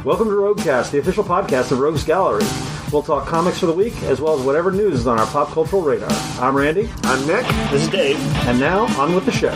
Welcome to Roguecast, the official podcast of Rogues Gallery. We'll talk comics for the week, as well as whatever news is on our pop cultural radar. I'm Randy. I'm Nick. This is Dave. And now, on with the show.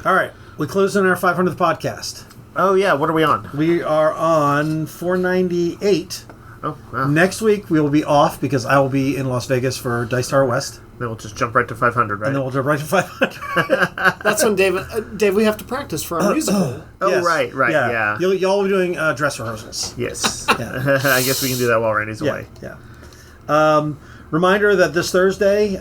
All right, we closed on our 500th podcast. Oh, yeah, what are we on? We are on 498. Oh, wow. Next week, we will be off because I will be in Las Vegas for Dice Tower West. Then we'll just jump right to 500, right? And then we'll jump right to 500. That's when Dave, we have to practice for our musical. Oh, Yes. right, yeah. Y'all will be doing dress rehearsals. Yes. Yeah. I guess we can do that while Randy's away. Yeah. Reminder that this Thursday,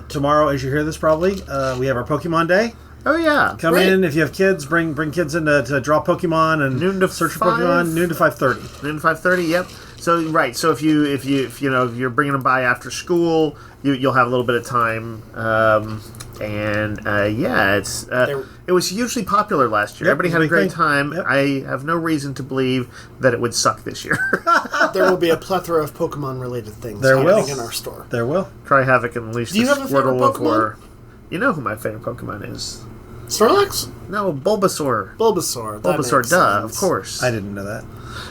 tomorrow, as you hear this probably, we have our Pokemon Day. Oh, yeah. Come in, if you have kids, bring kids in to draw Pokemon and noon to search for 5? Pokemon, noon to 5:30. Noon to 5:30, yep. So, right, so if you're bringing them by after school, you'll have a little bit of time. It was hugely popular last year. Yep, Everybody had a great time. Yep. I have no reason to believe that it would suck this year. There will be a plethora of Pokemon-related things There will. happening in our store. There will. Cry Havoc and Unleash Do you the have a favorite Squirtle of Pokemon? Horror. You know who my favorite Pokemon is. Snorlax? No, Bulbasaur. Bulbasaur. That Bulbasaur, makes duh, sense. of course. I didn't know that.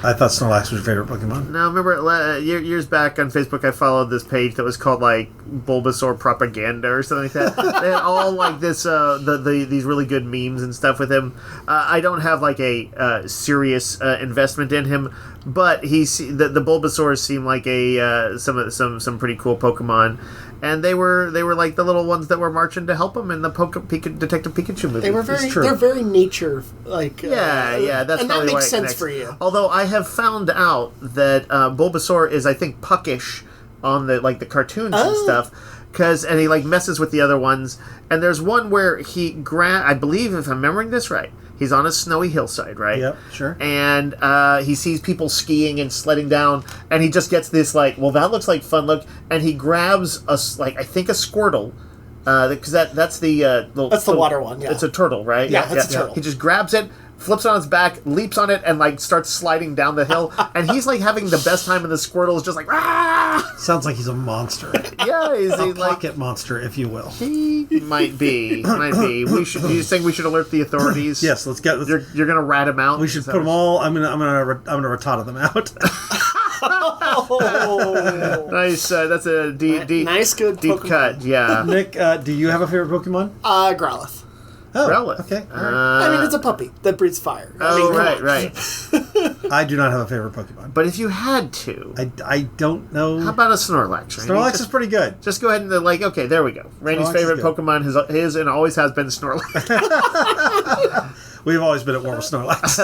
I thought Snorlax was your favorite Pokemon. No, remember years back on Facebook, I followed this page that was called like Bulbasaur Propaganda or something like that. They had all like this, these really good memes and stuff with him. I don't have like a serious investment in him, but the Bulbasaurs seem like some pretty cool Pokemon, and they were like the little ones that were marching to help him in the Detective Pikachu movie. They were they're very nature like. Yeah, that's and probably that why makes it sense connects. for you. Although I have found out that Bulbasaur is, I think, puckish on the cartoons and stuff, and he like messes with the other ones. And there's one where I believe, if I'm remembering this right, he's on a snowy hillside, right? Yep, sure. And he sees people skiing and sledding down, and he just gets this that looks like fun look, and he grabs I think a Squirtle. Because that's the water one. Yeah, it's a turtle, right? Yeah, it's a turtle. He just grabs it, flips on its back, leaps on it, and starts sliding down the hill. And he's having the best time, and the Squirtle is just like, ah! Sounds like he's a monster. Yeah, is he a pocket monster, if you will. He might be. You think we should alert the authorities? Yes, let's get. You're gonna rat him out. We should put them all. I'm gonna Rattata them out. Oh. Nice. That's a deep, nice, good deep Pokemon. cut. Yeah. Nick, do you have a favorite Pokemon? Growlithe. Oh, Growlithe. okay. All right. I mean, it's a puppy that breathes fire. Right. I do not have a favorite Pokemon. But if you had to, I don't know. how about a Snorlax? Randy? Snorlax is pretty good. Just go ahead and okay, there we go. Randy's Snorlax favorite is good. Pokemon is and always has been Snorlax. We've always been at war with Snorlax.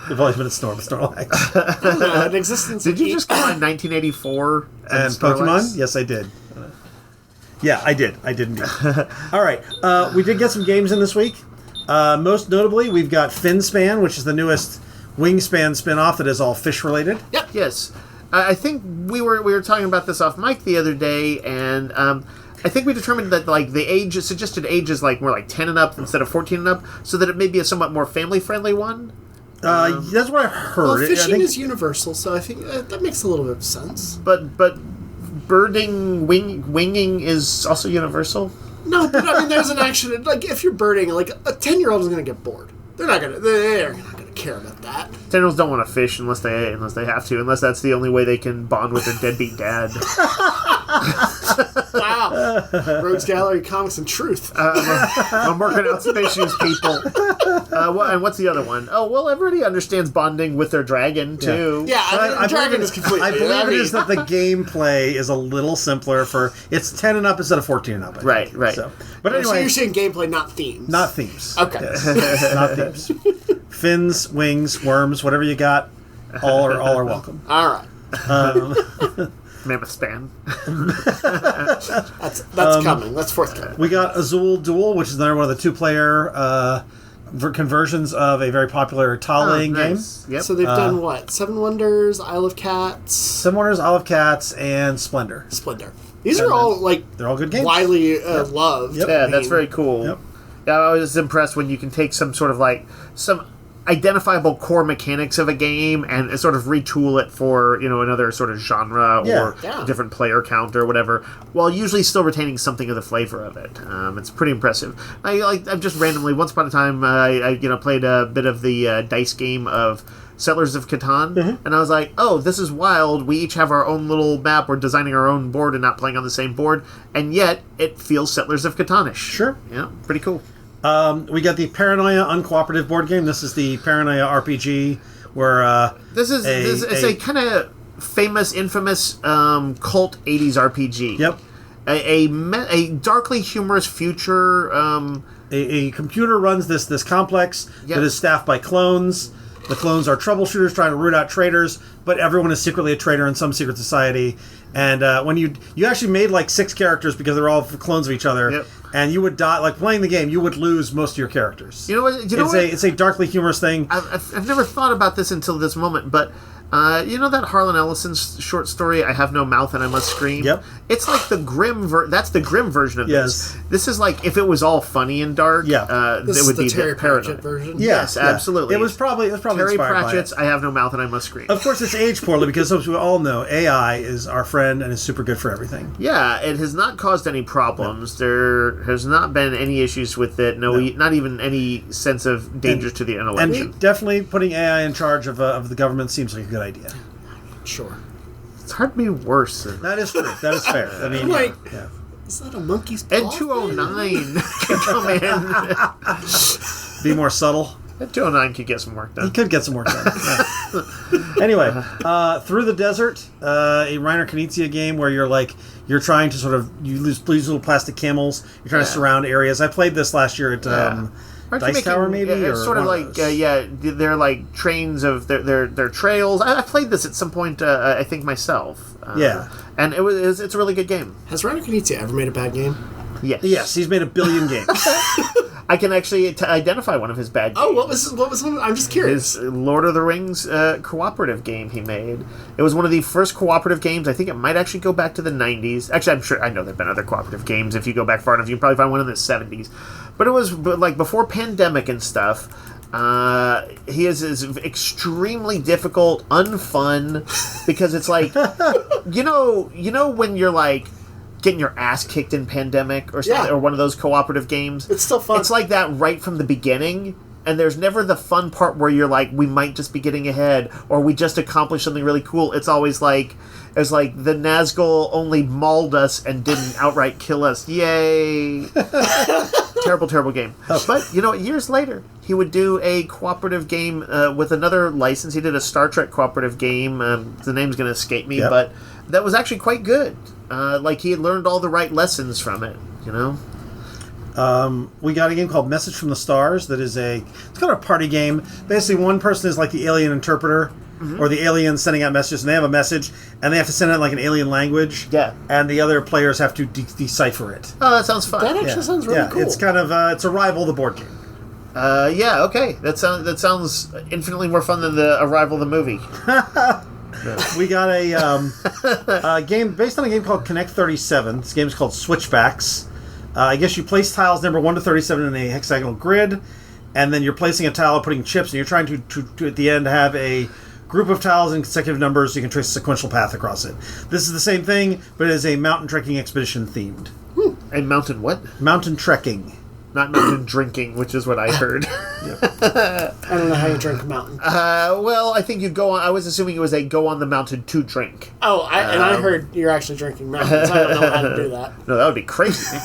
We've always been at Storm with Snorlax. In existence. Did you just combine 1984 And Snorlax? Pokemon? Yes, I did. Yeah, I did. I did indeed. All right. We did get some games in this week. Most notably, we've got Finspan, which is the newest Wingspan spin-off that is all fish-related. Yep. Yes. I think we were talking about this off mic the other day, and I think we determined that the suggested age is more like 10 and up instead of 14 and up, so that it may be a somewhat more family-friendly one. That's what I heard. Well, I fishing think is universal, so I think that makes a little bit of sense. But birding, winging is also universal. No, but I mean, there's an action. If you're birding, a 10-year-old is going to get bored. They're not going to care about that. 10-year-olds don't want to fish unless they have to, unless that's the only way they can bond with their deadbeat dad. Wow. Rogues Gallery, Comics, and Truth. I'm working out some issues, people. And what's the other one? Oh, well, everybody understands bonding with their dragon, too. Yeah, I mean, Dragon is completely... I believe it is that the gameplay is a little simpler it's 10 and up instead of 14 and up. Right. So, but So anyway, you're saying gameplay, not themes. not themes. Okay. Yes. Not themes. Fins, wings, worms, whatever you got, all are welcome. All right. Mammoth Span. That's coming. That's forthcoming. We got Azul Duel, which is another one of the two-player conversions of a very popular tile-laying game. Yep. So they've done what? Seven Wonders, Isle of Cats... Seven Wonders, Isle of Cats, and Splendor. These are all, they're all good games. widely loved. Yep. Yeah, that's very cool. Yep. Yeah, I was impressed when you can take some sort of some identifiable core mechanics of a game and sort of retool it for another sort of genre or different player count or whatever, while usually still retaining something of the flavor of it. It's pretty impressive. I've just randomly once upon a time I played a bit of the dice game of Settlers of Catan, and I was like, oh, this is wild. We each have our own little map. We're designing our own board and not playing on the same board, and yet it feels Settlers of Catanish. Sure. Yeah, pretty cool. We got the Paranoia Uncooperative board game. This is the Paranoia RPG, where this is a kind of famous, infamous cult 80s RPG. Yep. A darkly humorous future. A computer runs this complex that is staffed by clones. The clones are troubleshooters trying to root out traitors, but everyone is secretly a traitor in some secret society. And when you actually made like 6 characters because they're all clones of each other. Yep. And you would die, like playing the game, you would lose most of your characters. You know what? It's a darkly humorous thing. I've never thought about this until this moment, but that Harlan Ellison short story, I Have No Mouth and I Must Scream? Yep. It's like the grim that's the grim version of this. This is like if it was all funny and dark, this it would be the Terry the Pratchett version. Yes, absolutely. It was probably Terry Pratchett's by it. I Have No Mouth and I Must Scream. Of course, it's aged poorly because, as we all know, AI is our friend and is super good for everything. Yeah, it has not caused any problems. No. There has not been any issues with it. No. Not even any sense of danger to the intellect. And definitely putting AI in charge of the government seems like a good idea. Sure. It's hard to be worse. That is true. That is fair. I mean, is that a monkey's paw? Ed 209 can come in. Be more subtle. Ed 209 could get some work done. He could get some work done. Yeah. Anyway, Through the Desert, a Reiner Knizia game where you're trying to sort of you lose little plastic camels. You're trying to surround areas. I played this last year at Dice Tower, maybe. It's sort of like they're like trains of their trails. I played this at some point. I think myself. And it's a really good game. Has Reiner Knizia ever made a bad game? Yes. Yes, he's made a billion games. I can actually identify one of his bad games. Oh, what was one? I'm just curious. His Lord of the Rings cooperative game he made. It was one of the first cooperative games. I think it might actually go back to the 90s. Actually, I know there have been other cooperative games. If you go back far enough, you can probably find one in the 70s. But it was like before pandemic and stuff. He is extremely difficult, unfun, because it's like, you know when you're like getting your ass kicked in Pandemic or something, or one of those cooperative games. It's still fun. It's like that right from the beginning, and there's never the fun part where you're like, we might just be getting ahead, or we just accomplished something really cool. It's always like, it's like the Nazgul only mauled us and didn't outright kill us. Yay! Terrible game. But, years later, he would do a cooperative game with another license. He did a Star Trek cooperative game. The name's going to escape me, but that was actually quite good. Like, he had learned all the right lessons from it, We got a game called Message from the Stars that is it's kind of a party game. Basically, one person is like the alien interpreter, or the alien sending out messages, and they have a message, and they have to send it in like an alien language. Yeah. And the other players have to decipher it. Oh, that sounds fun. That actually sounds really cool. It's kind of it's a rival the board game. Okay. That sounds infinitely more fun than the Arrival the movie. We got a game based on a game called Connect 37. This game is called Switchbacks. I guess you place tiles number 1 to 37 in a hexagonal grid, and then you're placing a tile, putting chips, and you're trying to at the end have a group of tiles in consecutive numbers so you can trace a sequential path across it. This is the same thing, but it is a mountain trekking expedition themed. And mountain what? Mountain trekking. Not mountain drinking, which is what I heard. I don't know how you drink a mountain. Well, I think you go on. I was assuming it was a go on the mountain to drink. Oh, I heard you're actually drinking mountains. I don't know how to do that. No, that would be crazy.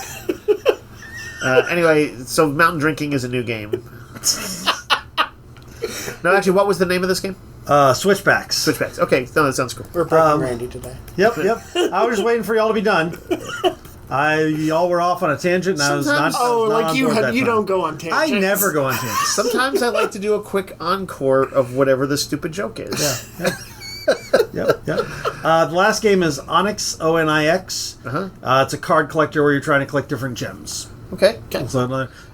Anyway, so mountain drinking is a new game. No, actually, what was the name of this game? Switchbacks. Switchbacks. Okay, no, that sounds cool. We're breaking Randy today. Yep. I was just waiting for y'all to be done. Y'all were off on a tangent, and I was not. You don't go on tangents. I never go on tangents. Sometimes I like to do a quick encore of whatever the stupid joke is. Yep. The last game is Onyx, Onix. It's a card collector where you're trying to collect different gems. Okay. So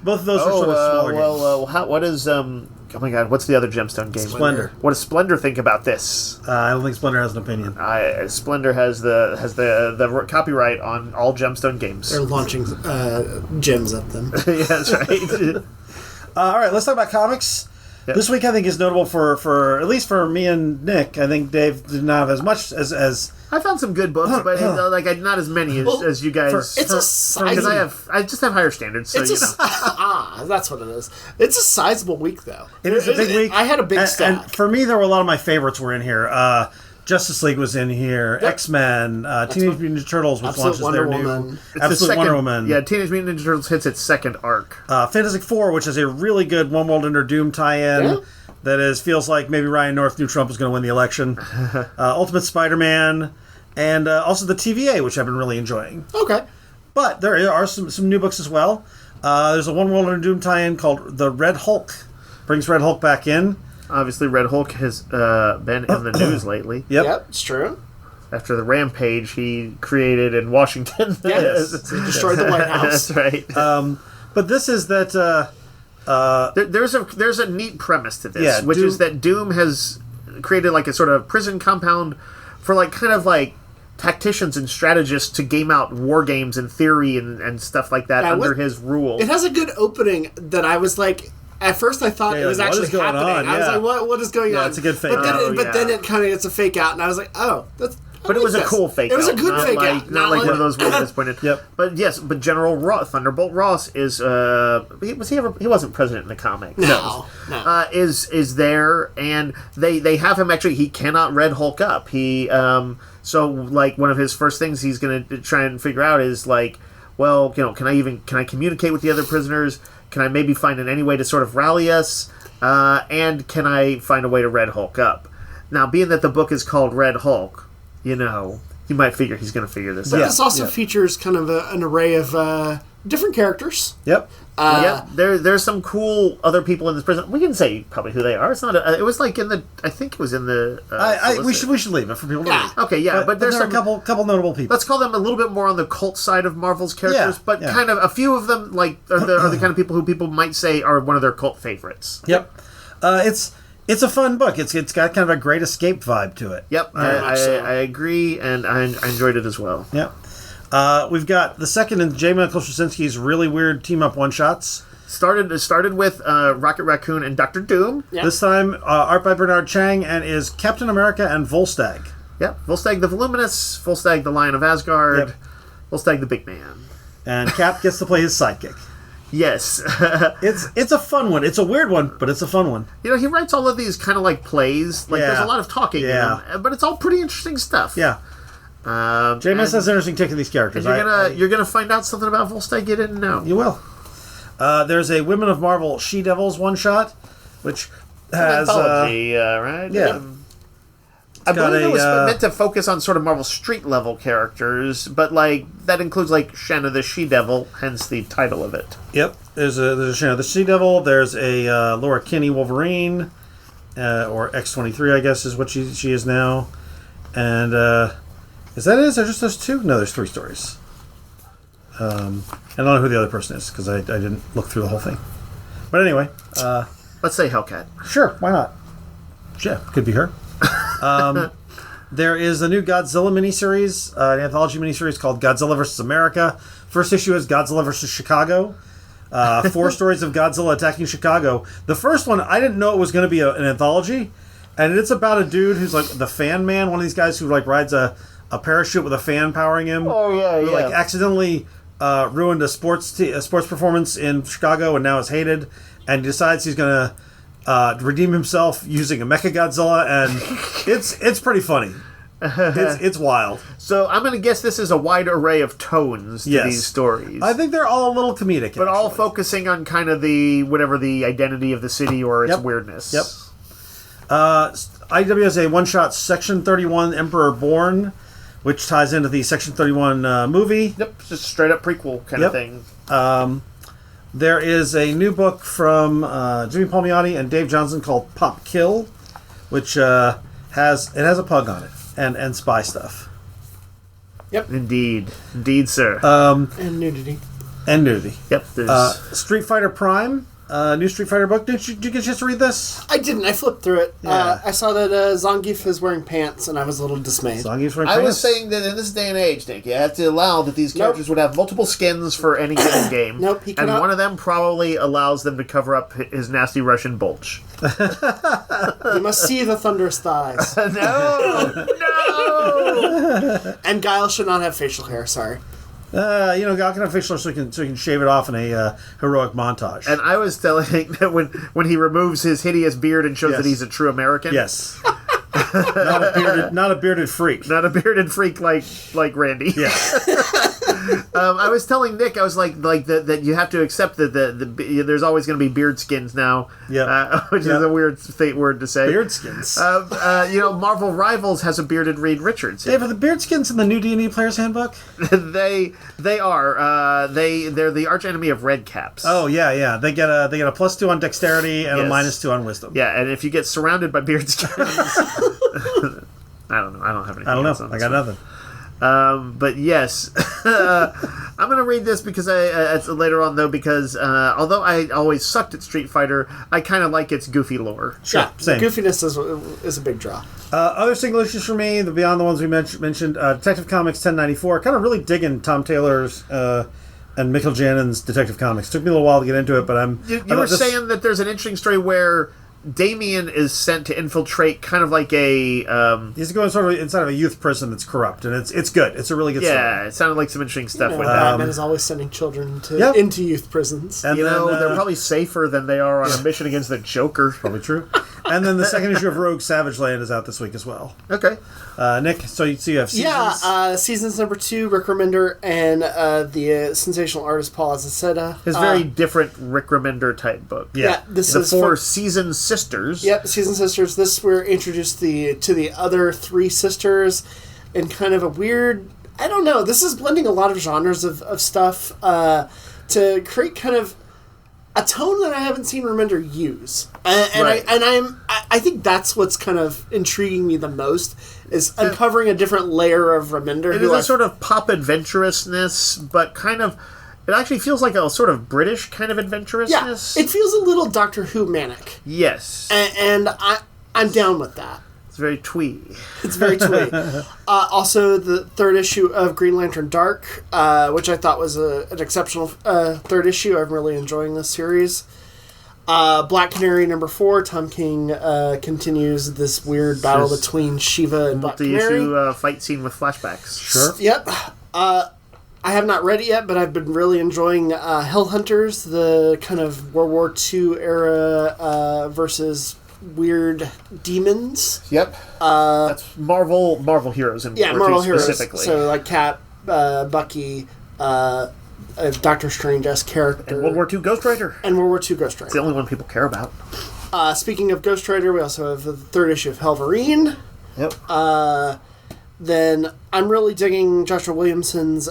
both of those are sort of smaller games. What is oh my god, what's the other gemstone game? Splendor. What does Splendor think about this? I don't think Splendor has an opinion. Splendor has the copyright on all gemstone games. They're launching gems at them. Yeah, that's right. All right, let's talk about comics. Yep. This week I think is notable for at least for me and Nick. I think Dave did not have as much as I found some good books, but not as many as you guys. It's a sizable. Because I just have higher standards, so That's what it is. It's a sizable week, though. It is a big week. I had a big stack. And for me, there were a lot of my favorites were in here. Justice League was in here. Yep. X-Men, Teenage Mutant Ninja Turtles, which launches their new Absolute Wonder Woman. Yeah, Teenage Mutant Ninja Turtles hits its second arc. Fantastic Four, which is a really good One World Under Doom tie-in. That feels like maybe Ryan North knew Trump was going to win the election. Ultimate Spider-Man, and also the TVA, which I've been really enjoying. Okay. But there are some new books as well. There's a One World Under Doom tie-in called The Red Hulk. Brings Red Hulk back in. Obviously, Red Hulk has been in the news lately. Yep, it's true. After the rampage he created in Washington. Yes, he destroyed the White House. That's right. But this is that... there's a neat premise to this, which is that Doom has created like a sort of prison compound for like kind of like tacticians and strategists to game out war games and theory and stuff like that under his rule. It has a good opening that I was like... At first, I thought it was actually happening. I was like, "What is going on?" Yeah, it's a good fake out. But then it kind of gets a fake out, and I was like, "Oh, that's." But it was a cool fake out. It was a good fake out. Not like one of those weird disappointed. Yep. But yes, General Thunderbolt Ross is he wasn't president in the comic. No. Is there, and they have him actually. He cannot Red Hulk up. So like one of his first things he's going to try and figure out is like, well, can I communicate with the other prisoners? Can I maybe find any way to sort of rally us? And can I find a way to Red Hulk up? Now, being that the book is called Red Hulk, you might figure he's going to figure this out. This also features kind of an array of different characters. Yep. There's some cool other people in this prison. We can say probably who they are. It's not. It was like I think it was in the. We should leave it for people to read. Okay, yeah, but there's a couple notable people. Let's call them a little bit more on the cult side of Marvel's characters, but kind of a few of them like are the kind of people who people might say are one of their cult favorites. Yep. It's a fun book. It's got kind of a great escape vibe to it. Yep, I agree, and I enjoyed it as well. Yep. We've got the second in J. Michael Straczynski's really weird team-up one-shots. Started with Rocket Raccoon and Dr. Doom. Yep. This time, art by Bernard Chang, and is Captain America and Volstagg. Yep, Volstagg the Voluminous, Volstagg the Lion of Asgard, Volstagg the Big Man. And Cap gets to play his sidekick. Yes. It's a fun one. It's a weird one, but it's a fun one. He writes all of these kind of like plays. Like there's a lot of talking in them, but it's all pretty interesting stuff. Yeah. JMS has an interesting take on these characters. You're gonna find out something about Volstagg you didn't know. You will. There's a Women of Marvel She-Devils one-shot, which has... anthology, right? Yeah. I believe it was meant to focus on sort of Marvel street-level characters, but like that includes like Shanna the She-Devil, hence the title of it. Yep. There's a Shanna the She-Devil. There's a Laura Kinney Wolverine, or X-23, I guess is what she is now. And... Is that it? Is there just those two? No, there's 3 stories. I don't know who the other person is, because I didn't look through the whole thing. But anyway. Let's say Hellcat. Sure, why not? Yeah, could be her. There is a new Godzilla miniseries, an anthology miniseries called Godzilla vs. America. First issue is Godzilla vs. Chicago. 4 stories of Godzilla attacking Chicago. The first one, I didn't know it was going to be an anthology. And it's about a dude who's like the fan man, one of these guys who like rides a parachute with a fan powering him. Oh yeah, who, like accidentally ruined a sports performance in Chicago and now is hated, and he decides he's gonna redeem himself using a Mechagodzilla, and it's pretty funny. It's wild. So I'm gonna guess this is a wide array of tones to these stories. I think they're all a little comedic, but all focusing on kind of the identity of the city or its weirdness. Yep. IDW has a one-shot Section 31 Emperor Born, which ties into the Section 31 movie. Yep, just straight up prequel kind of thing. There is a new book from Jimmy Palmiotti and Dave Johnson called Pop Kill, which has a pug on it and spy stuff. Yep, indeed, sir. And nudity. And nudity. Yep. Street Fighter Prime, New Street Fighter book. Did you get a chance to read this? I didn't. I flipped through it. Yeah. I saw that Zangief is wearing pants, and I was a little dismayed. Zangief's wearing I was pants? saying that in this day and age, Nick, you have to allow that these characters would have multiple skins for any given game. Nope, he and cannot. one of them probably allows them to cover up his nasty Russian bulge. You must see the thunderous thighs. No! And Guile should not have facial hair, sorry. Gal can have facial hair so he can shave it off in a heroic montage. And I was telling that when he removes his hideous beard and shows Yes. that he's a true American. Yes. not a bearded freak. Not a bearded freak like Randy. Yes. I was telling Nick, I was like that you have to accept that there's always going to be beard skins now. Yeah. Which is a weird word to say. Beard skins. Marvel Rivals has a bearded Reed Richards. Dave, are the beard skins in the new D&D Player's Handbook? They are. They're the arch enemy of red caps. Oh yeah. They get a +2 on dexterity and a Yes. -2 on wisdom. Yeah, and if you get surrounded by beard skins, I don't know. I don't have anything. I don't else know. on I this got one. nothing. But yes, I'm going to read this because it's later on though because although I always sucked at Street Fighter, I kind of like its goofy lore. Sure, Yeah, same. the goofiness is a big draw. Other single issues for me, beyond the ones we mentioned, Detective Comics 1094. Kind of really digging Tom Taylor's and Mikkel Jannon's Detective Comics. Took me a little while to get into it, but You were saying that there's an interesting story where Damien is sent to infiltrate kind of like a he's going sort of inside of a youth prison that's corrupt, and it's good. It's a really good story. it sounded like some interesting stuff with Batman is always sending children Yep. into youth prisons. And that. then, They're probably safer than they are on a mission against the Joker. probably true. And then the second issue of Rogue Savage Land is out this week as well. Okay. Nick, so you have seasons. Yeah, seasons number 2, Rick Remender and the sensational artist Paul Azaceta. His very different Rick Remender type book. Yeah. this The is four from- season sisters. Yep, Season Sisters. This we're introduced to the other 3 sisters in kind of a weird. I don't know. This is blending a lot of genres of stuff to create kind of a tone that I haven't seen Remender use, Right. I think that's what's kind of intriguing me the most is uncovering a different layer of Remender. It is a sort of pop adventurousness, but kind of. It actually feels like a sort of British kind of adventurousness. yeah, it feels a little Doctor Who manic, Yes. and I'm down with that. It's very twee. It's very twee. Also, the 3rd issue of Green Lantern Dark, which I thought was an exceptional 3rd issue. I'm really enjoying this series. Black Canary number 4, Tom King continues this weird battle Just between Shiva and Black The Canary. issue fight scene with flashbacks. Sure. Yep. I have not read it yet, but I've been really enjoying Hell Hunters, the kind of World War II era versus weird demons. Yep. That's Marvel heroes in Yeah, World War Marvel II heroes. specifically. So like Cap, Bucky, Doctor Strange-esque character. and World War II Ghost Rider. And World War II Ghost It's the Rider. only one people care about. Speaking of Ghost Rider, we also have the 3rd issue of Helverine. Yep. Then I'm really digging Joshua Williamson's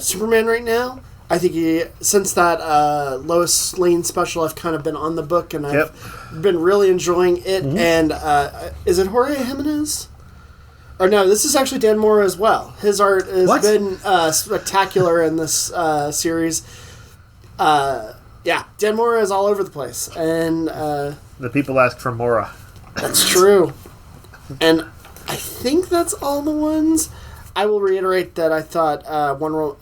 Superman right now. I think since that Lois Lane special, I've kind of been on the book, and I've been really enjoying it. Mm-hmm. And is it Jorge Jimenez? Or no, this is actually Dan Mora as well. His art has What? been spectacular in this series. Yeah, Dan Mora is all over the place, and The people ask for Mora. that's true. And I think that's all the ones. I will reiterate that I thought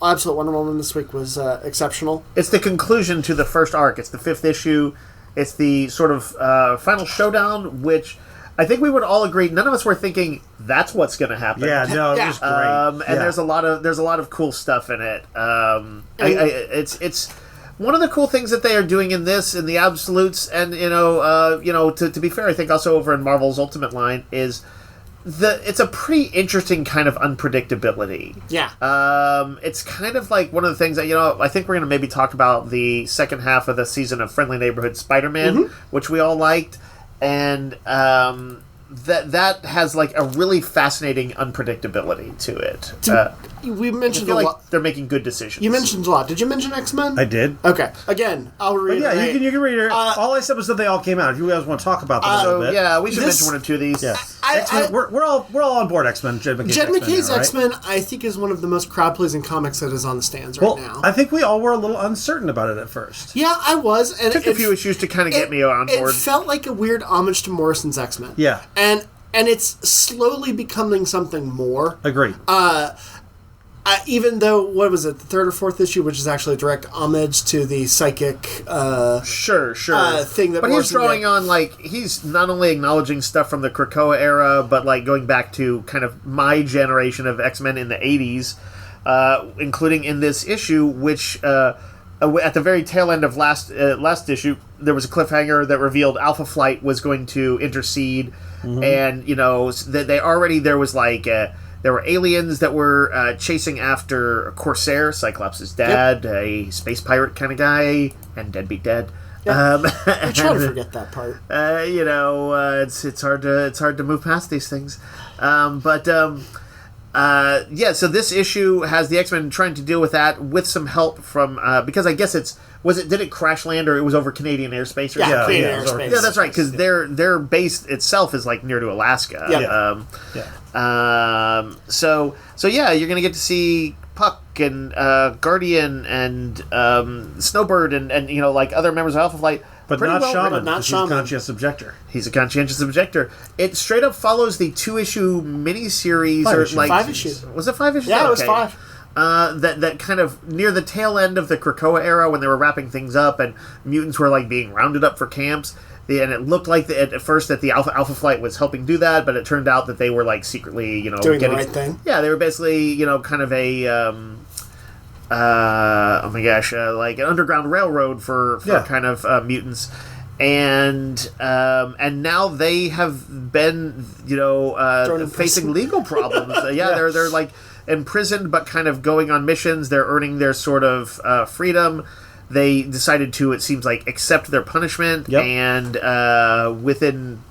Absolute Wonder Woman this week was exceptional. It's the conclusion to the first arc. It's the 5th issue. It's the sort of final showdown, which I think we would all agree. None of us were thinking that's what's going to happen. Yeah, no, it Yeah. was great. And Yeah. there's a lot of cool stuff in it. It's one of the cool things that they are doing in this, in the Absolutes, and to be fair, I think also over in Marvel's Ultimate line is it's a pretty interesting kind of unpredictability. Yeah. It's kind of like one of the things that, I think we're going to maybe talk about the second half of the season of Friendly Neighborhood Spider-Man, which we all liked, and that has like a really fascinating unpredictability to it. we I mentioned feel a like lot. they're making good decisions. You mentioned a lot. Did you mention X-Men? I did. Okay. Again, I'll read. Yeah, you can read it. All I said was that they all came out. If you guys want to talk about them a little So bit, yeah, we should This- mention one or two of these. yeah. X-Men, we're all on board. X-Men. Jed McKay's Jed McKay's now, right? X-Men, I think, is one of the most crowd-pleasing comics that is on the stands right Well, now. I think we all were a little uncertain about it at first. Yeah, I was. And Took a few issues to kind of get me on board. It felt like a weird homage to Morrison's X-Men. Yeah. And it's slowly becoming something more. Agreed. Even though, what was it, the third or fourth issue, which is actually a direct homage to the psychic Sure. thing that but he's Morrison drawing did. on, like, he's not only acknowledging stuff from the Krakoa era, but, like, going back to kind of my generation of X-Men in the 80s, including in this issue, which, at the very tail end of last issue, there was a cliffhanger that revealed Alpha Flight was going to intercede, and, you know, there was, like... there were aliens that were chasing after Corsair, Cyclops' dad, a space pirate kind of guy, and Deadbeat Dead. I try to forget that part. You know, it's hard to move past these things. Yeah. So this issue has the X-Men trying to deal with that with some help from because I guess did it crash land or it was over Canadian airspace? Or Yeah, something? Canadian airspace. Yeah, that's right. Because their base itself is like near to Alaska. So yeah, you're gonna get to see Puck and Guardian and Snowbird and you know, like other members of Alpha Flight. but pretty not well Shaman. written. not He's a Shaman. conscientious objector. He's a conscientious objector. It straight up follows the 2-issue miniseries, Five or issues. like 5 issues. Was it 5 issues? Yeah, it was Okay. 5. That kind of near the tail end of the Krakoa era when they were wrapping things up and mutants were like being rounded up for camps. And it looked like at first that the Alpha Flight was helping do that, but it turned out that they were like secretly, you know, Doing the right thing. Yeah, they were basically, you know, kind of a oh my gosh, like an underground railroad for kind of mutants. And now they have been, you know, facing legal problems. They're like imprisoned, but kind of going on missions. They're earning their sort of freedom. They decided to, it seems like, accept their punishment and within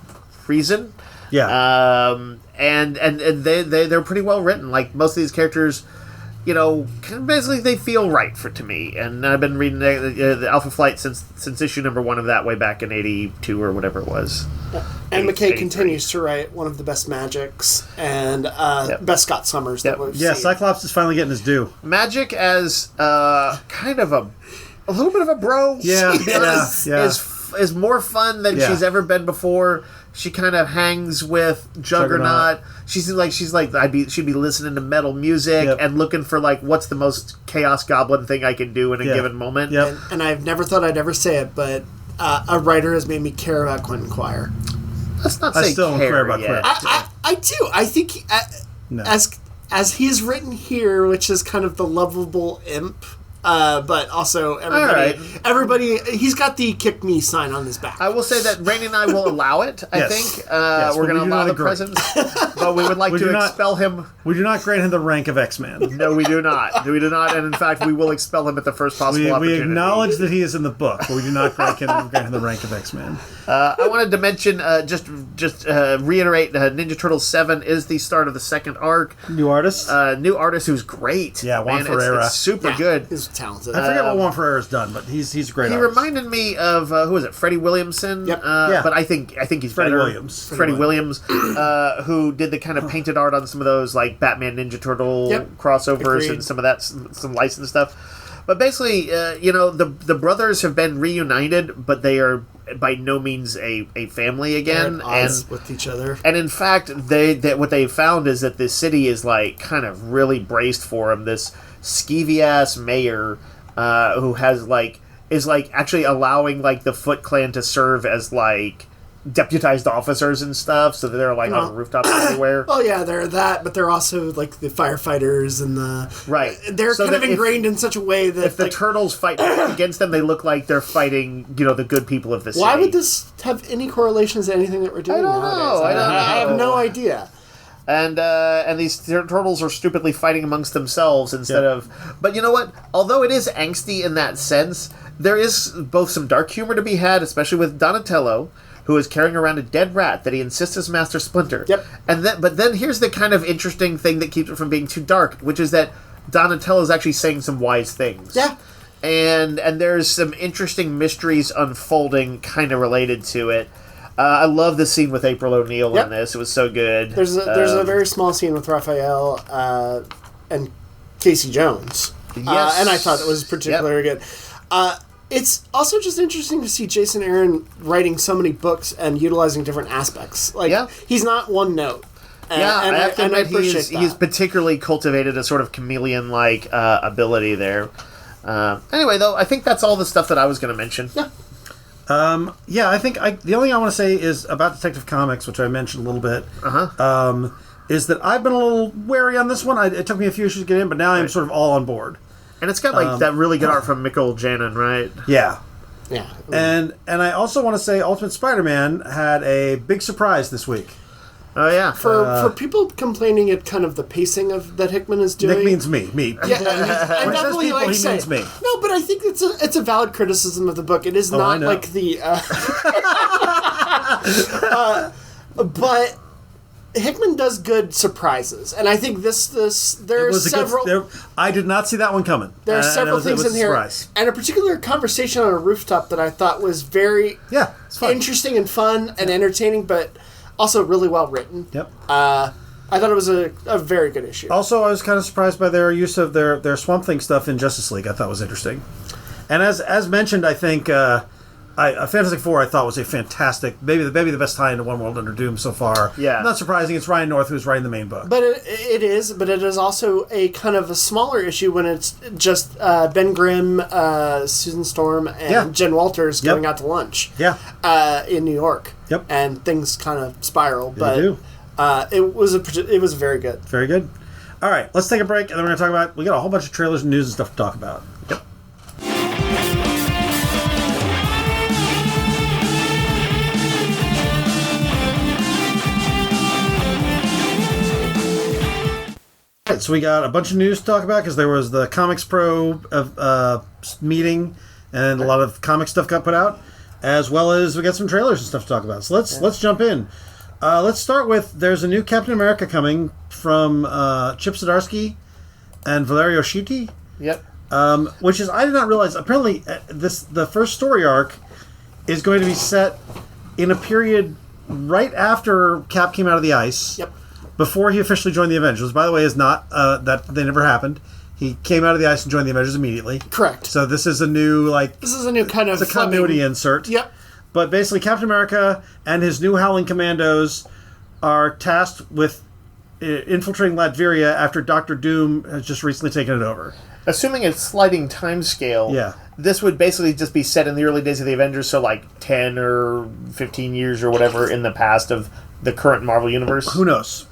reason. Yeah. And they're pretty well written. Like most of these characters, you know, kind of basically they feel right to me. And I've been reading the Alpha Flight since issue number 1 of that way back in '82 or whatever it was. And McKay 83. continues to write one of the best Magics and best Scott Summers that we've Yeah, seen. Cyclops is finally getting his due. Magic as kind of a little bit of a bro. Yeah, is more fun than she's ever been before. She kind of hangs with Juggernaut. She's like she'd be listening to metal music and looking for like what's the most Chaos Goblin thing I can do in a given moment. Yep. And I've never thought I'd ever say it, but a writer has made me care about Quentin Quire. Let's not I say still don't care about yet. I do. I think as he's written here, which is kind of the lovable imp, but also everybody. He's got the "kick me" sign on his back. I will say that Rainey and I will allow it. I think we're going to allow the presence, but we would like to expel him. We do not grant him the rank of X-Man. No, we do not. We do not, and in fact, we will expel him at the first possible opportunity. We acknowledge that he is in the book, but we do not grant him the rank of X-Man. I wanted to mention, just reiterate, Ninja Turtles 7 is the start of the second arc. New artist? New artist who's great. Yeah, Juan Ferreira. It's super good. He's talented. I forget what Juan Ferreira's done, but he's a great He artist. reminded me of, who was it, Freddie Williamson? Yep. But I think he's Freddie better. Williams. Freddie Williams, who did the kind of painted art on some of those, like, Batman Ninja Turtle crossovers Agreed. and some of that, some licensed stuff. But basically, you know, the brothers have been reunited, but they are by no means a family again. They're at odds with each other. And in fact, what they found is that the city is like kind of really braced for him. This skeevy ass mayor who is actually allowing like the Foot Clan to serve as like deputized officers and stuff, so that they're like on rooftops everywhere. Oh yeah, they're that, but they're also like the firefighters and the They're so kind of ingrained in such a way that if the turtles fight against them, they look like they're fighting, you know, the good people of the city. Why would this have any correlations to anything that we're doing nowadays? I have no idea. And these turtles are stupidly fighting amongst themselves instead of... But you know what? Although it is angsty in that sense, there is both some dark humor to be had, especially with Donatello, who is carrying around a dead rat that he insists is Master Splinter. Yep. But then here's the kind of interesting thing that keeps it from being too dark, which is that Donatello is actually saying some wise things. Yeah. And there's some interesting mysteries unfolding kind of related to it. I love the scene with April O'Neil in this. It was so good. There's a very small scene with Raphael and Casey Jones. Yes. And I thought it was particularly good. It's also just interesting to see Jason Aaron writing so many books and utilizing different aspects. He's not one note. And I have to admit he's that. particularly cultivated a sort of chameleon-like ability there. Anyway, though, I think that's all the stuff that I was going to mention. Yeah. I think the only thing I want to say is about Detective Comics, which I mentioned a little bit. Is that I've been a little wary on this one. It took me a few issues to get in, but now I'm sort of all on board. And it's got that really good art from Mikkel Janin, right? Yeah. Yeah. And I also want to say Ultimate Spider-Man had a big surprise this week. Oh, yeah. For people complaining at kind of the pacing of that Hickman is doing... Nick means me. Yeah, I when he says definitely people, he say... means me. No, but I think it's a valid criticism of the book. It is not like the... but Hickman does good surprises, and I think there are several... I did not see that one coming. There are several things in here, surprise. and a particular conversation on a rooftop that I thought was very it's fun. interesting and fun and entertaining, but also really well written. Yep. I thought it was a very good issue. Also, I was kind of surprised by their use of their Swamp Thing stuff in Justice League. I thought was interesting. And as mentioned, I think Fantastic Four I thought was a fantastic, maybe the best tie into One World Under Doom so far. Yeah. Not surprising, it's Ryan North who's writing the main book. But it is also a kind of a smaller issue when it's just Ben Grimm, Susan Storm, and Jen Walters going out to lunch. Yeah. In New York. Yep. And things kind of spiral, but they do. It was very good. Very good. All right, let's take a break, and then we're going to talk about... We got a whole bunch of trailers and news and stuff to talk about. Yep. All right, so we got a bunch of news to talk about because there was the ComicsPro meeting, and a lot of comic stuff got put out, as well as we got some trailers and stuff to talk about. So let's jump in. Let's start with, there's a new Captain America coming from Chip Zdarsky and Valerio Schiti. Yep. Which is, I did not realize, apparently the first story arc is going to be set in a period right after Cap came out of the ice. Yep. Before he officially joined the Avengers. By the way, is not, that they never happened. He came out of the ice and joined the Avengers immediately. Correct. So this is a new, kind of... It's a continuity insert. Yep. But basically, Captain America and his new Howling Commandos are tasked with infiltrating Latveria after Doctor Doom has just recently taken it over. Assuming a sliding time scale, this would basically just be set in the early days of the Avengers, so 10 or 15 years or whatever in the past of the current Marvel Universe. Who knows?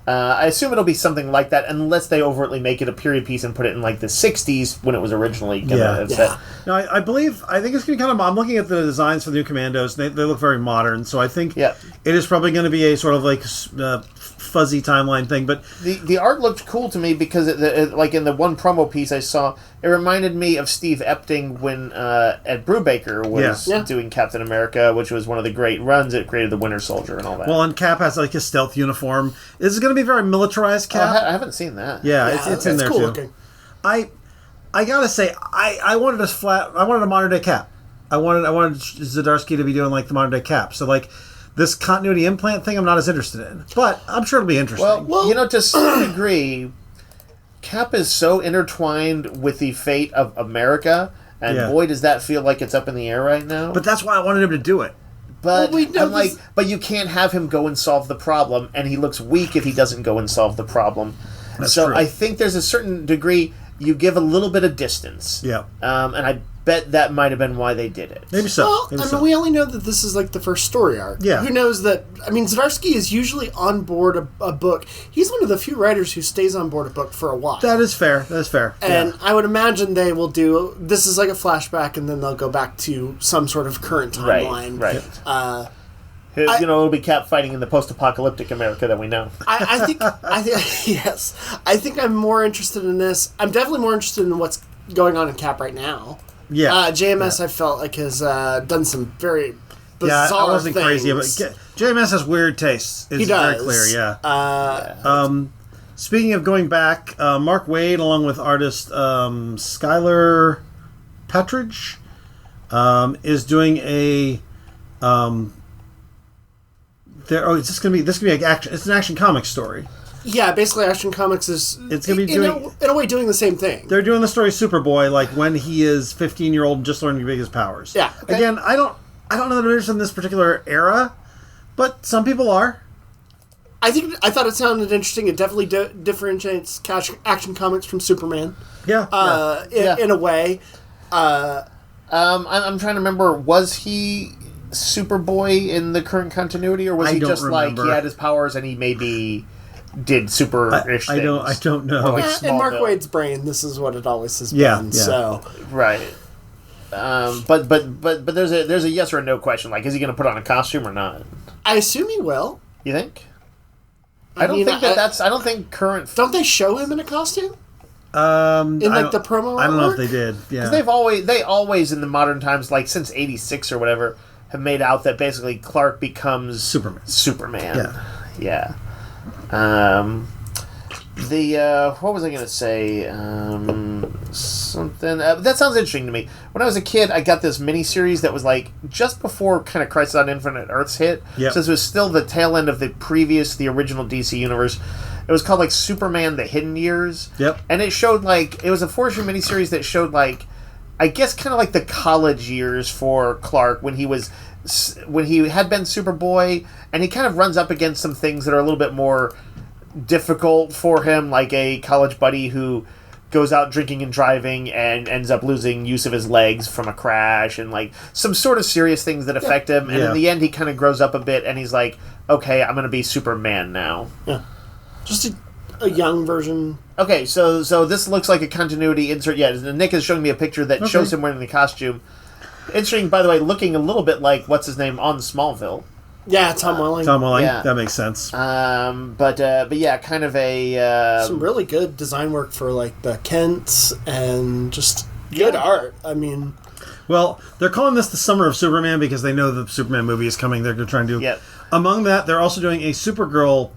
I assume it'll be something like that, unless they overtly make it a period piece and put it in the 60s when it was originally going to set. No, I think it's going to I'm looking at the designs for the new Commandos, and they look very modern, so I think it is probably going to be a sort of fuzzy timeline thing. But the art looked cool to me because in the one promo piece I saw, it reminded me of Steve Epting when Ed Brubaker was doing Captain America, which was one of the great runs. It created the Winter Soldier and all that. Well, and Cap has his stealth uniform. This is going to be very militarized Cap. I haven't seen that. Yeah, it's in there cool too. Looking. I gotta say, I wanted a modern day Cap. I wanted Zdarsky to be doing the modern day Cap. So this continuity implant thing, I'm not as interested in, but I'm sure it'll be interesting. Well, to some degree, Cap is so intertwined with the fate of America, and boy, does that feel like it's up in the air right now. But that's why I wanted him to do it. But but you can't have him go and solve the problem, and he looks weak if he doesn't go and solve the problem. That's so true. I think there's a certain degree you give a little bit of distance. Yeah. And I bet that might have been why they did it. Maybe so. Well, we only know that this is the first story arc. Yeah. Who knows that? I mean, Zdarsky is usually on board a book. He's one of the few writers who stays on board a book for a while. That is fair. And I would imagine they will do this is like a flashback, and then they'll go back to some sort of current timeline. Right. It'll be Cap fighting in the post-apocalyptic America that we know. I think yes. I think I'm more interested in this. I'm definitely more interested in what's going on in Cap right now. Yeah. JMS, I felt has done some very bizarre I wasn't things. crazy about it. JMS has weird tastes. It's He does. very clear, yeah. Speaking of going back, Mark Waid, along with artist Skylar Patridge, is doing a. It's just gonna be like action. It's an Action Comics story. Yeah, basically, Action Comics is It's gonna be in a way doing the same thing. They're doing the story Superboy, like when he is 15-year-old, just learning to make his powers. Yeah. Okay. Again, I don't know that I'm interested in this particular era, but some people are. I thought it sounded interesting. It definitely differentiates Action Comics from Superman. Yeah. In a way. I'm trying to remember. Was he Superboy in the current continuity, or was he just remember. like he had his powers and he maybe did super-ish things? I don't know. Or like In Mark Smallville. Waid's brain, this is what it always has Yeah, been. yeah. So Right. But there's a yes or a no question. Like, is he going to put on a costume or not? I assume he will. You think? I don't think current. Don't they show him in a costume? In The promo I don't know if artwork? they did. Yeah. Because they always in the modern times, like since '86 or whatever, have made out that basically Clark becomes Superman. Yeah. What was I going to say? Something that sounds interesting to me. When I was a kid, I got this miniseries that was like just before kind of Crisis on Infinite Earths hit. Yep. So this was still the tail end of the original DC universe. It was called like Superman: The Hidden Years. Yep. And it showed like it was a 4-issue miniseries that showed like I guess kind of like the college years for Clark when he had been Superboy, and he kind of runs up against some things that are a little bit more difficult for him, like a college buddy who goes out drinking and driving and ends up losing use of his legs from a crash, and like some sort of serious things that affect him. And in the end, he kind of grows up a bit, and he's like, okay, I'm going to be Superman now. Yeah. Just a young version. Okay, so this looks like a continuity insert. Yeah, Nick is showing me a picture that shows him wearing the costume. Interesting, by the way, looking a little bit like what's his name on Smallville. Yeah, Tom Welling. Yeah. That makes sense. But yeah, kind of a some really good design work for like the Kents and just good art. I mean, Well, they're calling this the Summer of Superman because they know the Superman movie is coming. They're trying to do. Yep. Among that, they're also doing a Supergirl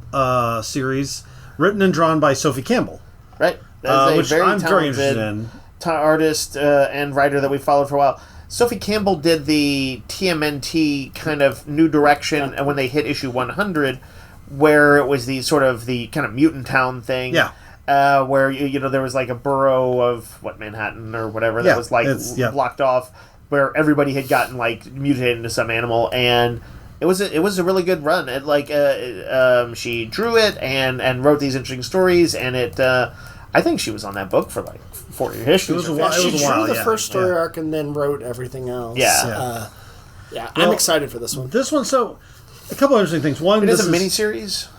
series written and drawn by Sophie Campbell, right. That is which I'm very interested talented in. artist and writer that we followed for a while. Sophie Campbell did the TMNT kind of new direction, and when they hit issue 100, where it was the sort of the kind of mutant town thing. Yeah. Where there was like a borough of Manhattan or whatever that was like blocked off, where everybody had gotten like mutated into some animal, and it was a really good run. It she drew it and wrote these interesting stories, and I think she was on that book for like 40 issues. It was a while. she drew the first story arc and then wrote everything else. Yeah. I'm excited for this one. This one, so a couple of interesting things. One, It this is a miniseries.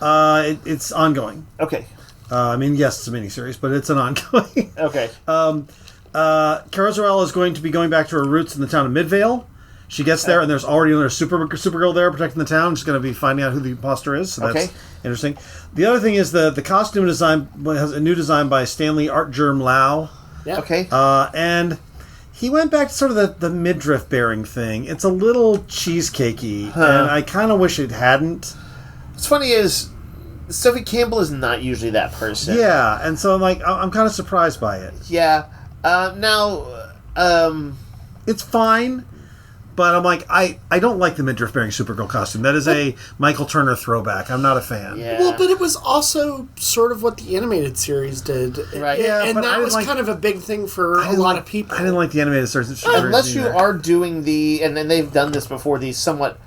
It's ongoing. Okay. I mean, yes, it's a miniseries, but it's an ongoing. Okay. Kara Zor-El is going to be going back to her roots in the town of Midvale. She gets there, and there's already another Supergirl there protecting the town. She's going to be finding out who the imposter is, so that's interesting. The other thing is the costume design has a new design by Stanley Artgerm Lau. Yeah. Okay. And he went back to sort of the midriff bearing thing. It's a little cheesecakey, and I kind of wish it hadn't. What's funny is Sophie Campbell is not usually that person. Yeah, and so I'm kind of surprised by it. Yeah. It's fine, but I'm like, I don't like the midriff bearing Supergirl costume. That is a Michael Turner throwback. I'm not a fan. Yeah. Well, but it was also sort of what the animated series did. Right. Yeah, and but that was like, kind of a big thing for a lot of people. I didn't like the animated series. Unless you are doing and then they've done this before, the somewhat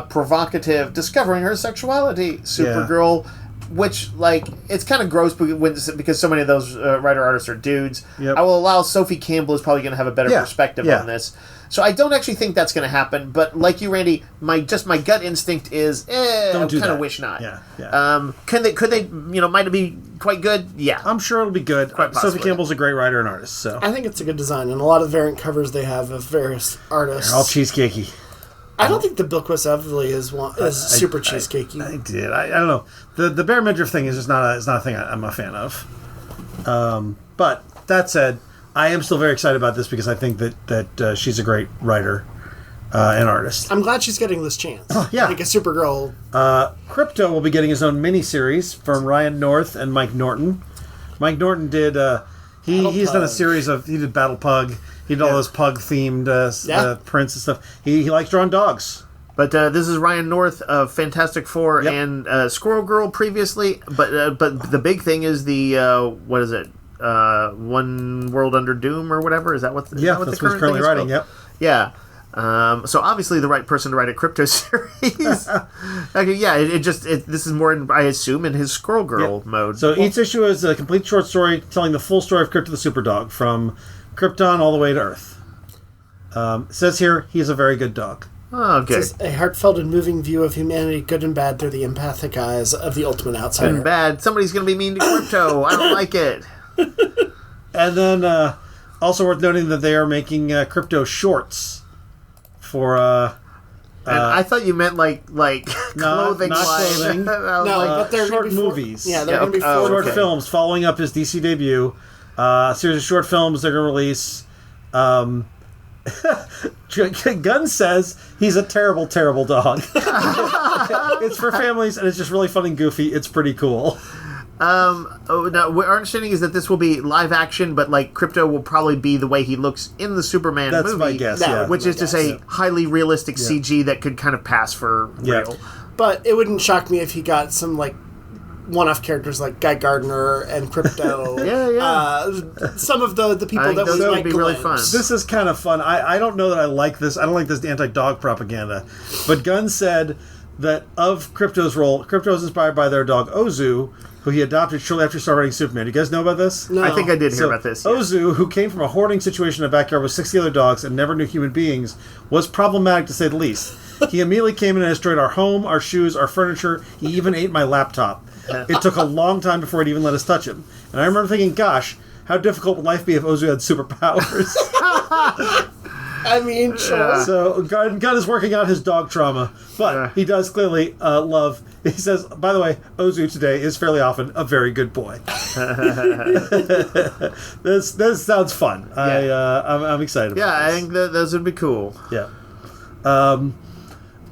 provocative discovering her sexuality Supergirl, which like it's kind of gross because so many of those writer artists are dudes. Yep. I will allow Sophie Campbell is probably going to have a better perspective on this. So I don't actually think that's going to happen. But like you, Randy, my gut instinct is don't do I kind of that. wish not. Yeah. Could they might it be quite good? Yeah. I'm sure it'll be good. Quite possibly. Sophie Campbell's a great writer and artist. So I think it's a good design, and a lot of variant covers they have of various artists. they're all cheesecakey. I don't think the Bilquis Evely is super cheesecakey. I did. I don't know. The bare midriff thing is just not a thing I'm a fan of. But that said, I am still very excited about this because I think that she's a great writer. an artist. I'm glad she's getting this chance. Yeah. Like a Supergirl. Crypto will be getting his own miniseries from Ryan North and Mike Norton. Mike Norton did he's done a series of he did Battle Pug. He did all those pug themed prints and stuff. He likes drawing dogs. But this is Ryan North of Fantastic Four and Squirrel Girl previously. But the big thing is the what is it? One World Under Doom or whatever. Is that what? That's what he's currently writing. Yep. Yeah. So obviously the right person to write a Crypto series. Okay, this is more, I assume, in his Squirrel Girl mode. So each issue is a complete short story telling the full story of Crypto the Superdog from Krypton all the way to Earth. It says here he's a very good dog. Oh, okay. It says, a heartfelt and moving view of humanity, good and bad, through the empathic eyes of the ultimate outsider. Good and bad. Somebody's going to be mean to Crypto. I don't like it. And then also worth noting that they are making Crypto shorts for. And I thought you meant like clothing not line. clothing. But they're short gonna be movies. Yeah, they're going to be short films following up his DC debut. A series of short films they're going to release. Gunn says he's a terrible, terrible dog. It's for families, and it's just really fun and goofy. It's pretty cool. Now, our understanding is that this will be live action, but like Crypto will probably be the way he looks in the Superman movie. That's my guess, which is to say, highly realistic CG that could kind of pass for real. But it wouldn't shock me if he got some like one-off characters like Guy Gardner and Crypto. Some of the people that would be really fun. This is kind of fun. I don't know that I like this. I don't like this anti-dog propaganda. But Gunn said that of Crypto's role, Crypto is inspired by their dog Ozu, who he adopted shortly after he started writing Superman. Do you guys know about this? No. I think I did hear about this. Ozu, who came from a hoarding situation in a backyard with 60 other dogs and never knew human beings, was problematic to say the least. He immediately came in and destroyed our home, our shoes, our furniture. He even ate my laptop. It took a long time before he'd even let us touch him. And I remember thinking, gosh, how difficult would life be if Ozu had superpowers? I mean, sure. So Gunn is working out his dog trauma, but he does clearly love. He says, by the way, Ozu today is fairly often a very good boy. This sounds fun. I'm excited about this. I think those would be cool. Yeah.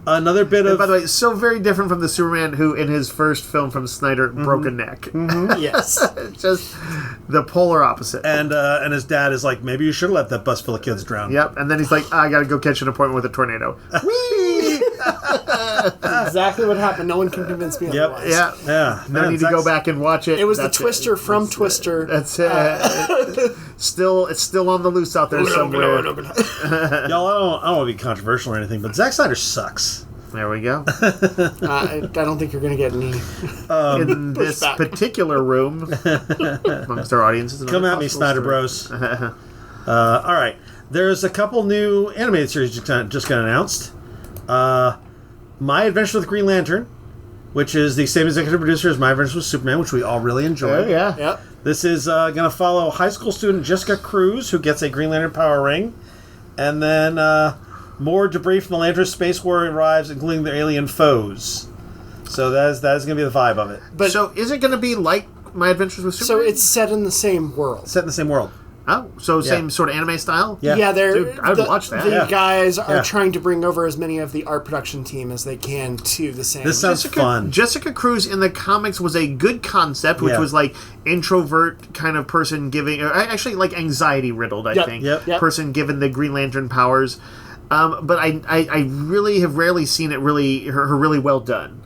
Another bit of... By the way, so very different from the Superman who, in his first film from Snyder, broke a neck. Yes. Just the polar opposite. And his dad is like, maybe you should have let that bus full of kids drown. Yep. And then he's like, I got to go catch an appointment with a tornado. Whee! That's exactly what happened. No one can convince me otherwise. Yeah. No need to go back and watch it. It was the Twister from Twister. That's it. It's still on the loose out there somewhere. Y'all, I don't want to be controversial or anything, but Zack Snyder sucks. There we go. I don't think you're going to get any in this particular room amongst our audiences. Come at me, Snyder Bros. All right. There's a couple new animated series just got announced. My Adventure with Green Lantern, which is the same executive producer as My Adventure with Superman, which we all really enjoyed. Yep. This is going to follow high school student Jessica Cruz, who gets a Green Lantern power ring. And then more debris from the Lantern space war arrives, including their alien foes. So that is going to be the vibe of it. But so is it going to be like My Adventures with Superman? So it's set in the same world. Set in the same world. Oh, so same sort of anime style? Yeah, Dude, I'd watch that. The guys are trying to bring over as many of the art production team as they can to the same. This sounds fun. Jessica Cruz in the comics was a good concept, which was like introvert kind of person giving, actually like anxiety riddled, I think. Person given the Green Lantern powers. But I really have rarely seen it her really well done.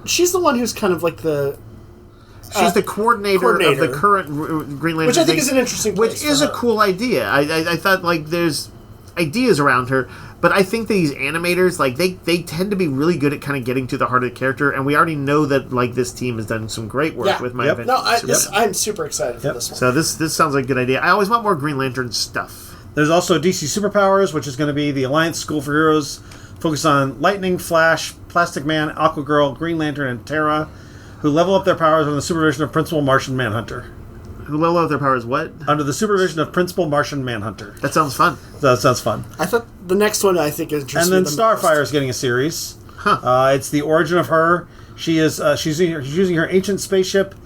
She's the one who's kind of like the... She's the coordinator of the current Green Lantern, which I think is an interesting place which is a cool idea. I thought like there's ideas around her, but I think these animators like they tend to be really good at kind of getting to the heart of the character, and we already know that like this team has done some great work with My Adventures. I'm super excited for this one. So this sounds like a good idea. I always want more Green Lantern stuff. There's also DC Superpowers, which is going to be the Alliance School for Heroes, focused on Lightning, Flash, Plastic Man, Aquagirl, Green Lantern, and Terra, who level up their powers under the supervision of Principal Martian Manhunter. Who level up their powers what? Under the supervision of Principal Martian Manhunter. That sounds fun. That sounds fun. I thought the next one I think is interesting. And then Starfire is getting a series. It's the origin of her. She's using her ancient spaceship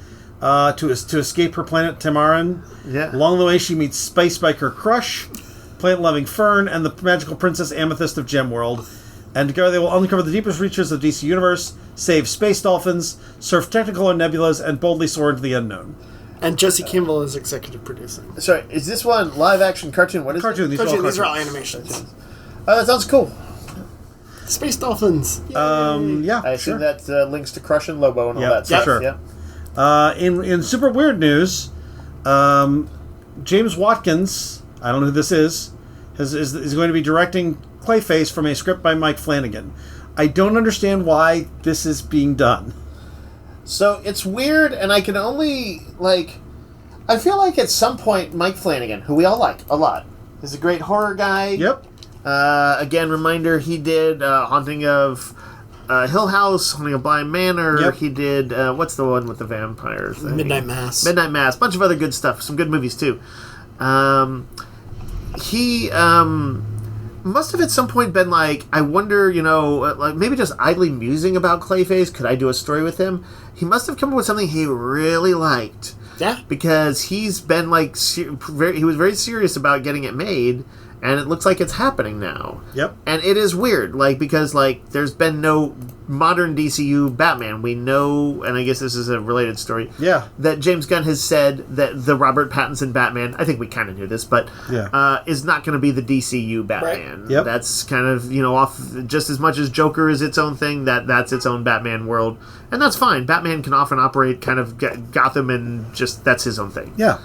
to escape her planet Tamaran. Yeah. Along the way, she meets Space Biker Crush, plant-loving Fern, and the magical Princess Amethyst of Gemworld. And together they will uncover the deepest reaches of the DC Universe, save space dolphins, surf technicolor nebulas, and boldly soar into the unknown. And Jesse Kimball is executive producing. Sorry, is this one live action cartoon? What is Cartoon. it? These are all animations. Oh, that sounds cool. Space dolphins. Yay. Yeah, I assume sure. that links to Crush and Lobo and all that stuff. Sure. Yeah. In super weird news, James Watkins, I don't know who this is going to be directing Clayface from a script by Mike Flanagan. I don't understand why this is being done. So it's weird, and I can only, I feel like at some point Mike Flanagan, who we all like a lot, is a great horror guy. Yep. Again, reminder, he did Haunting of Hill House, Haunting of Bly Manor. Yep. He did, what's the one with the vampire thing? Midnight Mass. Midnight Mass. Bunch of other good stuff. Some good movies, too. He must have at some point been I wonder, maybe just idly musing about Clayface. Could I do a story with him? He must have come up with something he really liked. Yeah. Because he's been, he was very serious about getting it made. And it looks like it's happening now. Yep. And it is weird, because there's been no modern DCU Batman. We know, and I guess this is a related story. Yeah. That James Gunn has said that the Robert Pattinson Batman, I think we kind of knew this, but is not going to be the DCU Batman. Right. Yep. That's kind of off just as much as Joker is its own thing. That's its own Batman world, and that's fine. Batman can often operate kind of Gotham, and just that's his own thing. Yeah.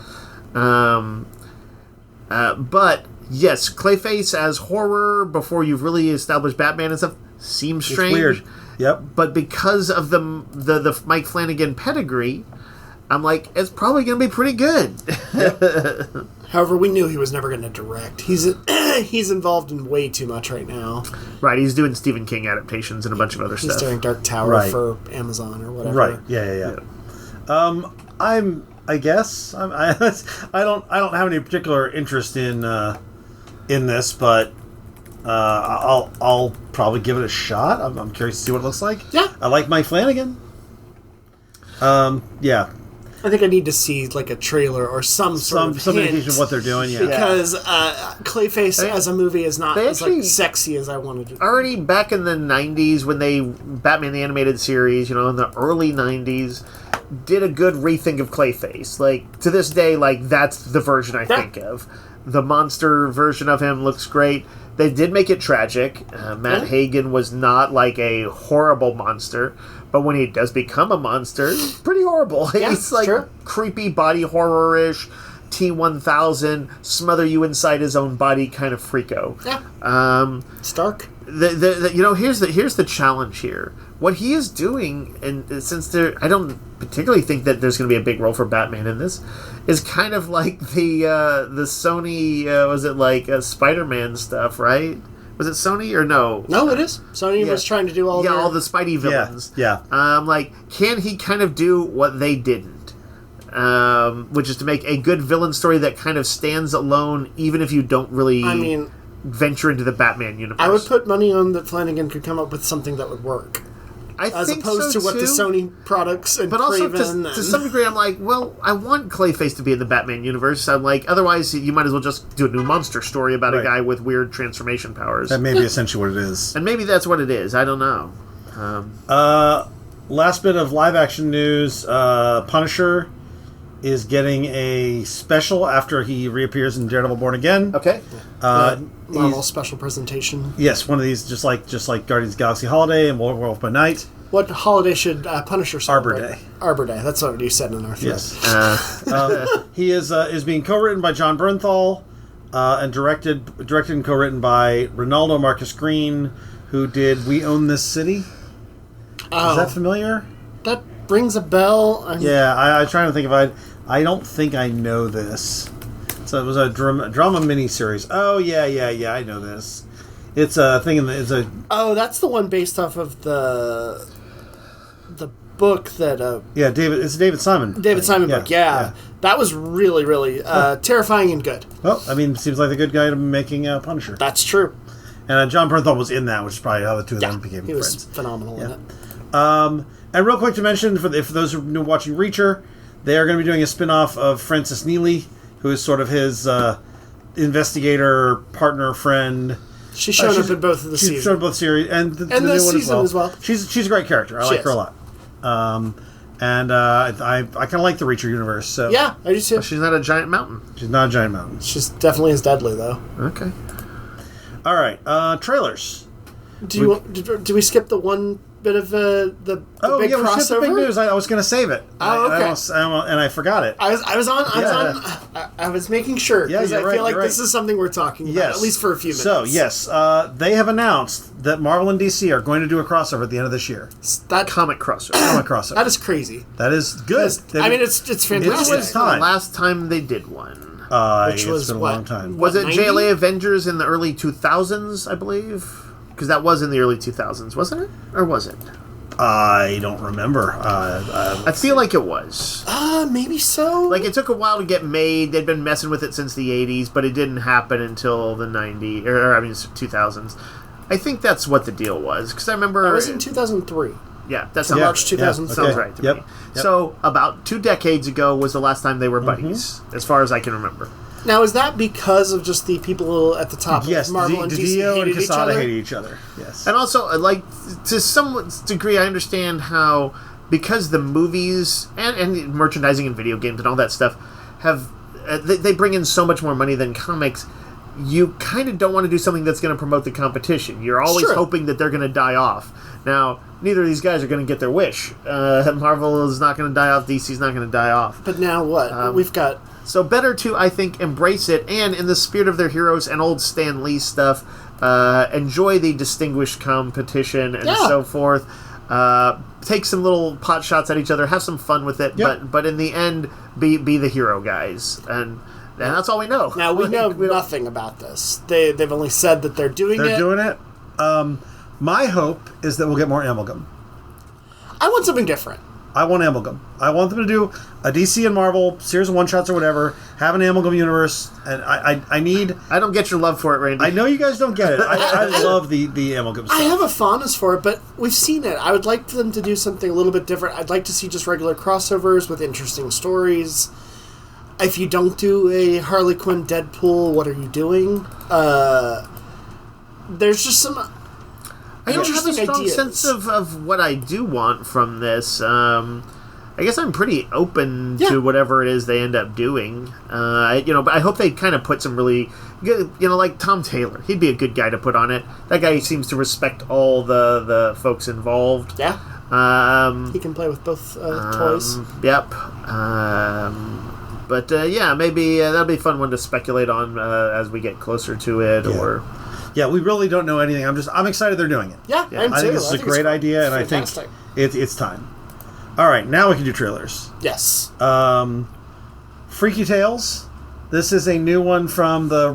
But. Yes, Clayface as horror before you've really established Batman and stuff seems strange. It's weird. Yep. But because of the Mike Flanagan pedigree, I'm it's probably going to be pretty good. However, we knew he was never going to direct. He's involved in way too much right now. Right, he's doing Stephen King adaptations and a bunch of other stuff. He's doing Dark Tower for Amazon or whatever. Right. Yeah. I guess I don't have any particular interest in this, but I'll probably give it a shot. I'm curious to see what it looks like. Yeah. I like Mike Flanagan. Yeah. I think I need to see a trailer or some indication of what they're doing. Yeah. Because Clayface as a movie is not as sexy as I wanted to. Already back in the 90s when Batman the Animated Series, in the early 90s, did a good rethink of Clayface. To this day, that's the version I think of. The monster version of him looks great. They did make it tragic. Matt Hagen was not a horrible monster, but when he does become a monster, it's pretty horrible. Yeah, He's sure. creepy body horror-ish, T-1000, smother you inside his own body kind of freako. Yeah. Stark. Here's the challenge here. What he is doing, and since I don't particularly think that there's going to be a big role for Batman in this, is kind of like the Sony was it Spider-Man stuff, right? Was it Sony or no? No, it is. Sony was trying to do all the Spidey villains. Yeah. Can he kind of do what they didn't? Which is to make a good villain story that kind of stands alone, even if you don't really venture into the Batman universe. I would put money on that Flanagan could come up with something that would work. As opposed to what the Sony products and but also Craven to some degree, I'm I want Clayface to be in the Batman universe. I'm otherwise you might as well just do a new monster story about a guy with weird transformation powers. That may be essentially what it is. And maybe that's what it is. I don't know. Last bit of live action news: Punisher is getting a special after he reappears in Daredevil Born Again. Okay. Normal special presentation. Yes, one of these, just like Guardians of the Galaxy Holiday and Werewolf by Night. What holiday should Punisher celebrate? Arbor Day. Arbor Day. That's what you said in our thread. Yes. He is being co-written by John Bernthal and directed and co-written by Ronaldo Marcus Green, who did We Own This City. Oh. Is that familiar? That rings a bell. I'm trying to think if I don't think I know this. So it was a drama miniseries. Oh yeah, I know this. It's a thing Oh, that's the one based off of the book that it's a David Simon book. Yeah. That was really, really terrifying and good. Well, seems like the good guy to making Punisher. That's true. And John Bernthal was in that, which is probably how the two of them became he friends. Was phenomenal in it. And real quick to mention, for those who are watching Reacher, they are going to be doing a spin-off of Francis Neely, who is sort of his investigator, partner, friend. She's shown up in both of the She's seasons. shown both series and the new this one season as well. She's a great character. I like her a lot. I kind of like the Reacher universe. So Yeah, I do too. She's not a giant mountain. she's not a giant mountain. She's definitely as deadly, though. Okay. All right, trailers. Do we skip the one bit of the big crossover? We skipped the big news. I was going to save it. Oh, okay. And I forgot it. I was making sure Yeah, because you're I right, feel like you're this right. is something we're talking about Yes. at least for a few minutes. So yes, they have announced that Marvel and DC are going to do a crossover at the end of this year. that Comic crossover. Comic crossover. that is crazy. That is good. I mean, it's fantastic. It's time. The last time they did one. Which was it's been a what? long time. Was it 90? JLA Avengers in the early 2000s, I believe? Because that was in the early 2000s, wasn't it? Or was it? I don't remember. I feel like it was. Maybe so. Like, it took a while to get made. They'd been messing with it since the 80s, but it didn't happen until the 2000s. I think that's what the deal was. Because I remember... It was in 2003. Yeah, that's March 2000. sounds right to me. So, about 2 decades ago was the last time they were buddies, as far as I can remember. Now, is that because of just the people at the top yes, of Marvel and DC Dio and hated each Quesada other? hated each other. Yes. And also, like, to some degree, I understand how, because the movies and merchandising and video games and all that stuff have, they bring in so much more money than comics, you kind of don't want to do something that's going to promote the competition. You're always hoping that they're going to die off. Now, neither of these guys are going to get their wish. Marvel is not going to die off, DC's not going to die off. But now what? We've got... So better to, I think, embrace it, and in the spirit of their heroes and old Stan Lee stuff, enjoy the distinguished competition and so forth. Take some little pot shots at each other, have some fun with it, but in the end, be the hero guys. And that's all we know. Now, we know nothing about this. They've only said that they're doing it. They're doing it. My hope is that we'll get more Amalgam. I want something different. I want Amalgam. I want them to do a DC and Marvel series of one-shots or whatever, have an Amalgam universe, and I need... I don't get your love for it, Randy. I know you guys don't get it. I love the Amalgam stuff. I have a fondness for it, but we've seen it. I would like for them to do something a little bit different. I'd like to see just regular crossovers with interesting stories. If you don't do a Harley Quinn Deadpool, what are you doing? There's just some... I don't have a strong sense of what I do want from this. I guess I'm pretty open to whatever it is they end up doing. But I hope they kind of put some really good, like Tom Taylor. He'd be a good guy to put on it. That guy seems to respect all the folks involved. Yeah. He can play with both toys. Yep. Maybe that'll be a fun one to speculate on as we get closer to it, or... Yeah, we really don't know anything. I'm excited they're doing it. Yeah, I am too. I think this is a great idea, and fantastic. I think it's time. All right, now we can do trailers. Yes. Freaky Tales. This is a new one from the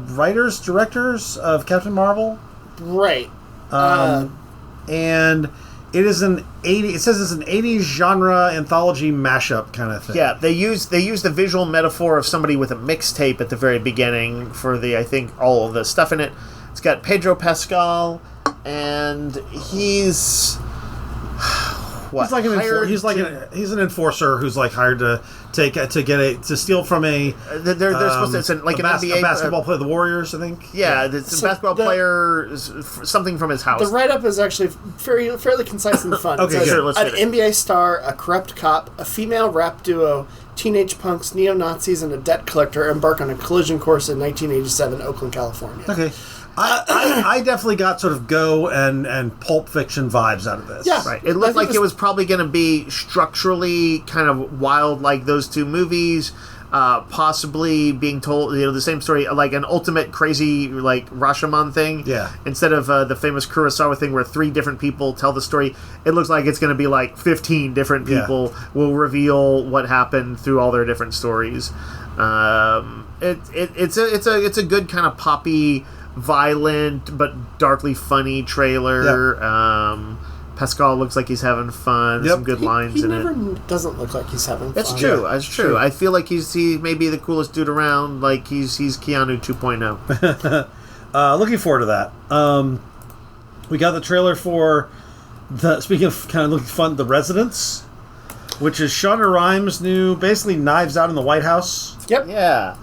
directors of Captain Marvel. Right. And it is it says it's an 80s genre anthology mashup kind of thing. Yeah, they use the visual metaphor of somebody with a mixtape at the very beginning for I think all of the stuff in it. It's got Pedro Pascal, and he's what? He's an enforcer who's like hired to steal from a. They're supposed to. It's like an NBA basketball player, the Warriors, I think. Yeah, it's a basketball player, something from his house. The write-up is actually fairly concise and fun. Okay, it says, sure, let's an get it. NBA star, a corrupt cop, a female rap duo, teenage punks, neo-Nazis, and a debt collector embark on a collision course in 1987, Oakland, California. Okay. I definitely got sort of Go and Pulp Fiction vibes out of this. Yeah. Right. It looked like it was probably going to be structurally kind of wild like those two movies, possibly being told, the same story, like an ultimate crazy, like, Rashomon thing. Yeah. Instead of the famous Kurosawa thing where 3 different people tell the story, it looks like it's going to be like 15 different people will reveal what happened through all their different stories. It's a good kind of poppy, violent but darkly funny trailer. Yep. Pascal looks like he's having fun. There's some good lines in it. He never doesn't look like he's having fun. That's true. That's true. I feel like he may be the coolest dude around. Like he's Keanu 2.0. Looking forward to that. We got the trailer for speaking of kind of looking fun, The Residents, which is Shonda Rhimes' new, basically Knives Out in the White House. Yep. Yeah.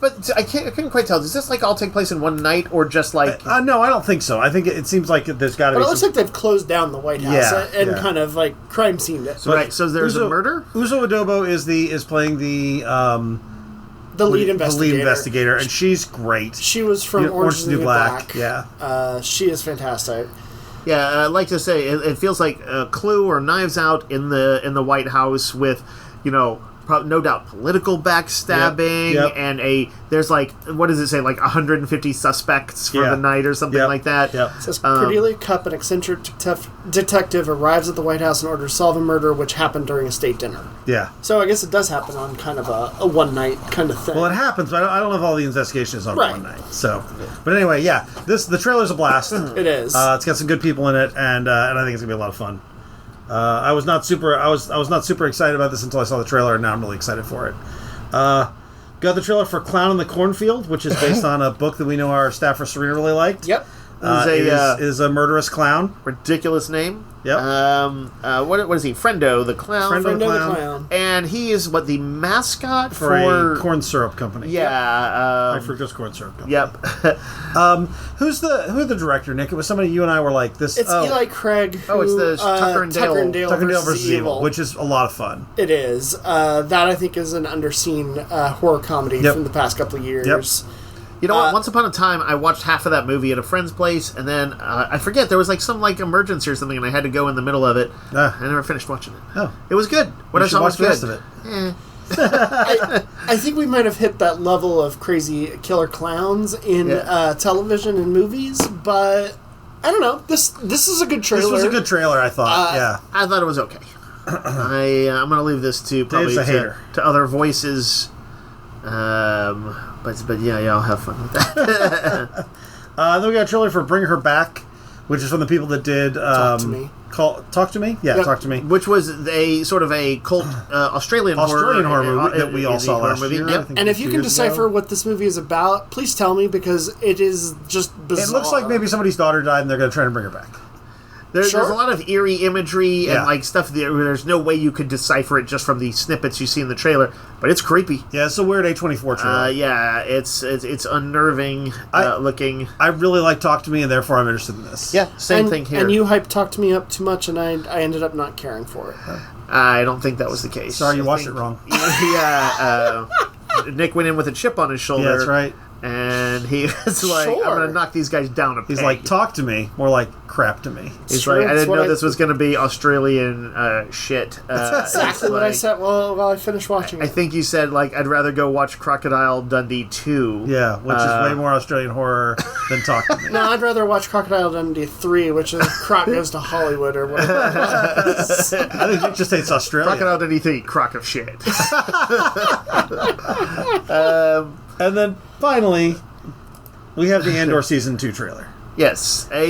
But I couldn't quite tell. Does this like all take place in one night, or just like? No, I don't think so. I think it seems like there's got to be. But it looks like they've closed down the White House and kind of like crime scened it. So there's a murder. Uzo Adobo is playing the lead investigator, and she's great. She was from Orange is the New Black. Yeah, she is fantastic. Yeah, I'd like to say it feels like Clue or Knives Out in the White House with, no doubt political backstabbing and there's like, what does it say, like 150 suspects for the night or something like that. Yep. It says Cordelia Cupp, an eccentric detective, arrives at the White House in order to solve a murder which happened during a state dinner. Yeah. So I guess it does happen on kind of a one night kind of thing. Well, it happens, but I don't know if all the investigation is on one night. So, but anyway, the trailer's a blast. It is. It's got some good people in it, and I think it's gonna be a lot of fun. I was not super excited about this until I saw the trailer, and now I'm really excited for it. Got the trailer for Clown in the Cornfield, which is based on a book that we know our staffer Serena really liked. Yep. Is a murderous clown. Ridiculous name. Yep. What is he? Friendo the clown. Friendo the clown. And he is the mascot for a corn syrup company. Yeah. High fructose corn syrup company. Yep. Who's the director, Nick? It was somebody you and I were like this. It's Eli Craig. It's the Tucker and Dale. Tucker and Dale versus Evil, which is a lot of fun. It is. That I think is an underseen horror comedy from the past couple of years. Yep. You know what? Once upon a time, I watched half of that movie at a friend's place, and then I forget, there was like some emergency or something, and I had to go in the middle of it. I never finished watching it. Oh, it was good. What I saw was good. The rest of it. I think we might have hit that level of crazy killer clowns in television and movies, but I don't know. This is a good trailer. This was a good trailer, I thought. I thought it was okay. I'm going to leave this to probably to other voices. But yeah, y'all have fun with that. Then we got a trailer for Bring Her Back, which is from the people that did Talk to Me. Talk to Me? Yeah, Talk to Me. Which was a sort of a cult Australian horror movie that we all saw last year. Yep. And if you can decipher what this movie is about, please tell me, because it is just bizarre. It looks like maybe somebody's daughter died and they're going to try to bring her back. There's a lot of eerie imagery and stuff. There's no way you could decipher it just from the snippets you see in the trailer, but it's creepy. Yeah, it's a weird A24 trailer. It's unnerving looking. I really like Talk to Me, and therefore I'm interested in this. Yeah, same thing here. And you hyped Talk to Me up too much, and I ended up not caring for it. I don't think that was the case. Sorry, you watched it wrong. Nick went in with a chip on his shoulder. Yeah, that's right. And he was like, I'm going to knock these guys down a peg. He's like, talk to me. More like, crap to me. He's like, I didn't know this was going to be Australian shit. That's exactly what I said while I finished watching it. I think you said, I'd rather go watch Crocodile Dundee 2. Yeah, which is way more Australian horror than Talk to Me. No, I'd rather watch Crocodile Dundee 3, which is Croc Goes to Hollywood or whatever it was. I think it just hates Australia. Crocodile Dundee 3, crock of shit. And then, finally, we have the Andor Season 2 trailer. Yes. I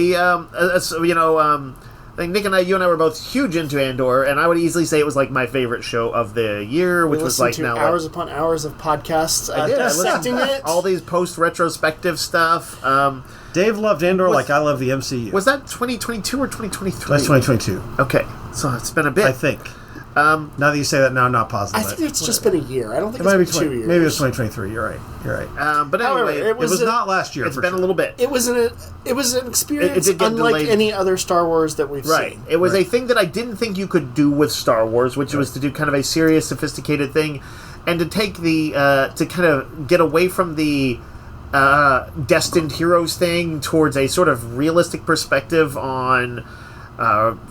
think Nick and you and I were both huge into Andor, and I would easily say it was my favorite show of the year, which was now hours upon hours of podcasts dissecting it. All these post-retrospective stuff. Dave loved Andor like I love the MCU. Was that 2022 or 2023? That's 2022. Okay, so it's been a bit. I think. Now that you say that, now I'm not positive. I think it's just been a year. I don't think it's been 2 years. Maybe it was 2023. You're right. But anyway, however, it was not last year. It's been a little bit. It was an experience unlike any other Star Wars that we've seen. It was a thing that I didn't think you could do with Star Wars, which was to do kind of a serious, sophisticated thing, and to take to kind of get away from the destined heroes thing towards a sort of realistic perspective on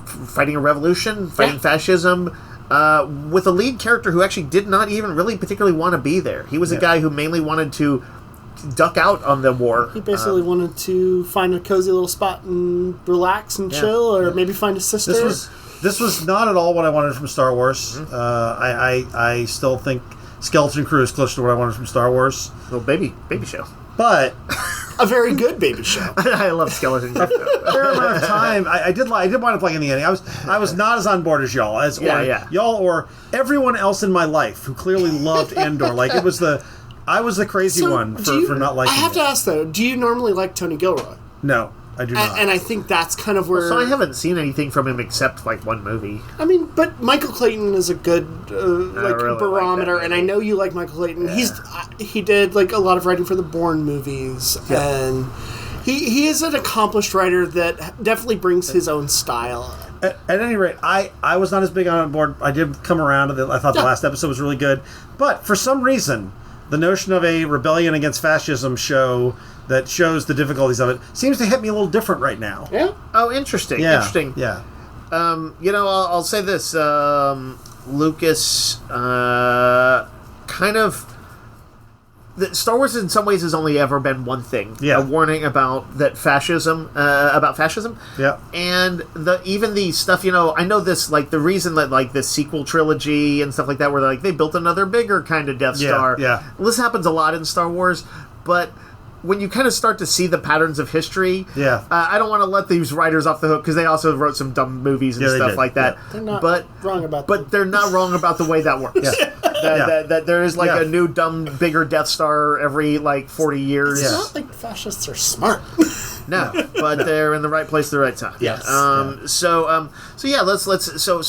fighting a revolution, fighting fascism. With a lead character who actually did not even really particularly want to be there. He was a guy who mainly wanted to duck out on the war. He basically wanted to find a cozy little spot and relax and chill, or maybe find a sister. This was not at all what I wanted from Star Wars. Mm-hmm. I still think Skeleton Crew is closer to what I wanted from Star Wars. Little baby show. But a very good baby show. I love Skeleton Crew. A fair amount of time. I did wind up liking the ending. I was not as on board as y'all, y'all or everyone else in my life who clearly loved Andor. I was the crazy one for not liking it. I have to ask though, do you normally like Tony Gilroy? No. I do not. And I think that's kind of where... So I haven't seen anything from him except, like, one movie. I mean, but Michael Clayton is a good really barometer, like that and I know you like Michael Clayton. Yeah. He did like a lot of writing for the Bourne movies, and he is an accomplished writer that definitely brings his own style. At any rate, I was not as big on board. I did come around to it. I thought the last episode was really good. But for some reason, the notion of a rebellion against fascism show that shows the difficulties of it seems to hit me a little different right now. Yeah. Oh, interesting. Yeah. Interesting. Yeah. I'll say this. Lucas kind of... Star Wars in some ways has only ever been one thing. Yeah. A warning about fascism. Yeah. And even the stuff, I know this, like, the reason that, like, this sequel trilogy and stuff like that, where, like, they built another bigger kind of Death Star. Yeah. Well, this happens a lot in Star Wars, but when you kind of start to see the patterns of history, I don't want to let these writers off the hook, because they also wrote some dumb movies and stuff like that. Yeah. They're not wrong about that. But they're not wrong about the way that works. That there is, like, a new, dumb, bigger Death Star every, like, 40 years. It's not like fascists are smart. No, but they're in the right place at the right time. Yes. So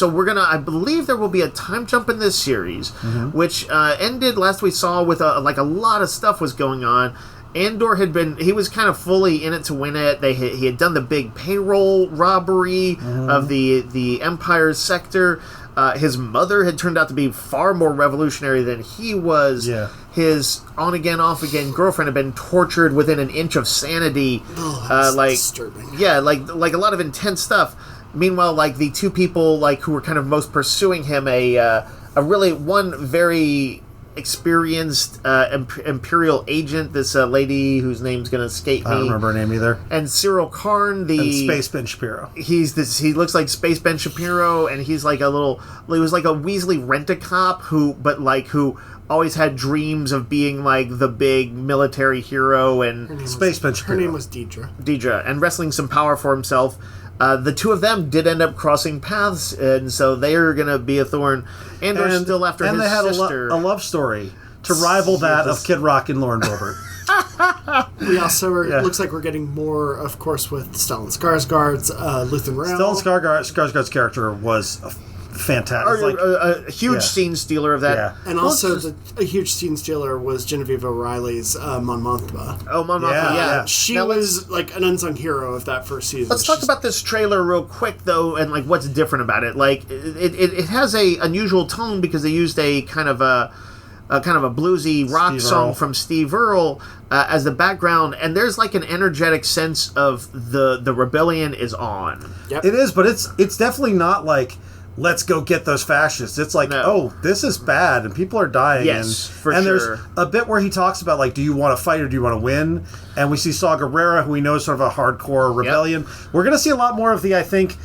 we're gonna. I believe there will be a time jump in this series, which ended last we saw with a lot of stuff was going on. Andor he was kind of fully in it to win it. He had done the big payroll robbery of the Empire's sector. His mother had turned out to be far more revolutionary than he was. Yeah. His on-again, off-again girlfriend had been tortured within an inch of sanity. Oh, that's disturbing. Yeah, like a lot of intense stuff. Meanwhile, like, the two people, like, who were kind of most pursuing him, a really one very experienced Imperial agent, this lady whose name's going to escape me. I don't remember her name either. And Cyril Karn, and Space Ben Shapiro. He looks like Space Ben Shapiro, and he's like he was like a Weasley rent-a-cop who always had dreams of being, like, the big military hero, and Space Ben Shapiro. Her name was Deidre, and wrestling some power for himself. The two of them did end up crossing paths, and so they are going to be a thorn. Andor's still after his sister. And they had a love story to rival that of Kid Rock and Lauren Boebert. We also looks like we're getting more, of course, with Stellan Skarsgård's Luthen Rael. Stellan Skarsgård's character was fantastic. A huge scene stealer of that. Yeah. And also, a huge scene stealer was Genevieve O'Reilly's Mon Mothma. Oh, Mon Mothma, yeah. She was like an unsung hero of that first season. Let's talk about this trailer real quick, though, and, like, what's different about it. Like, it has a unusual tone because they used a kind of a bluesy rock song from Steve Earle as the background, and there's, like, an energetic sense of the rebellion is on. Yep. It is, but it's definitely not like, let's go get those fascists. It's like, oh, this is bad, and people are dying. Yes, and there's a bit where he talks about, like, do you want to fight or do you want to win? And we see Saw Gerrera, who we know is sort of a hardcore rebellion. Yep. We're going to see a lot more of the, I think,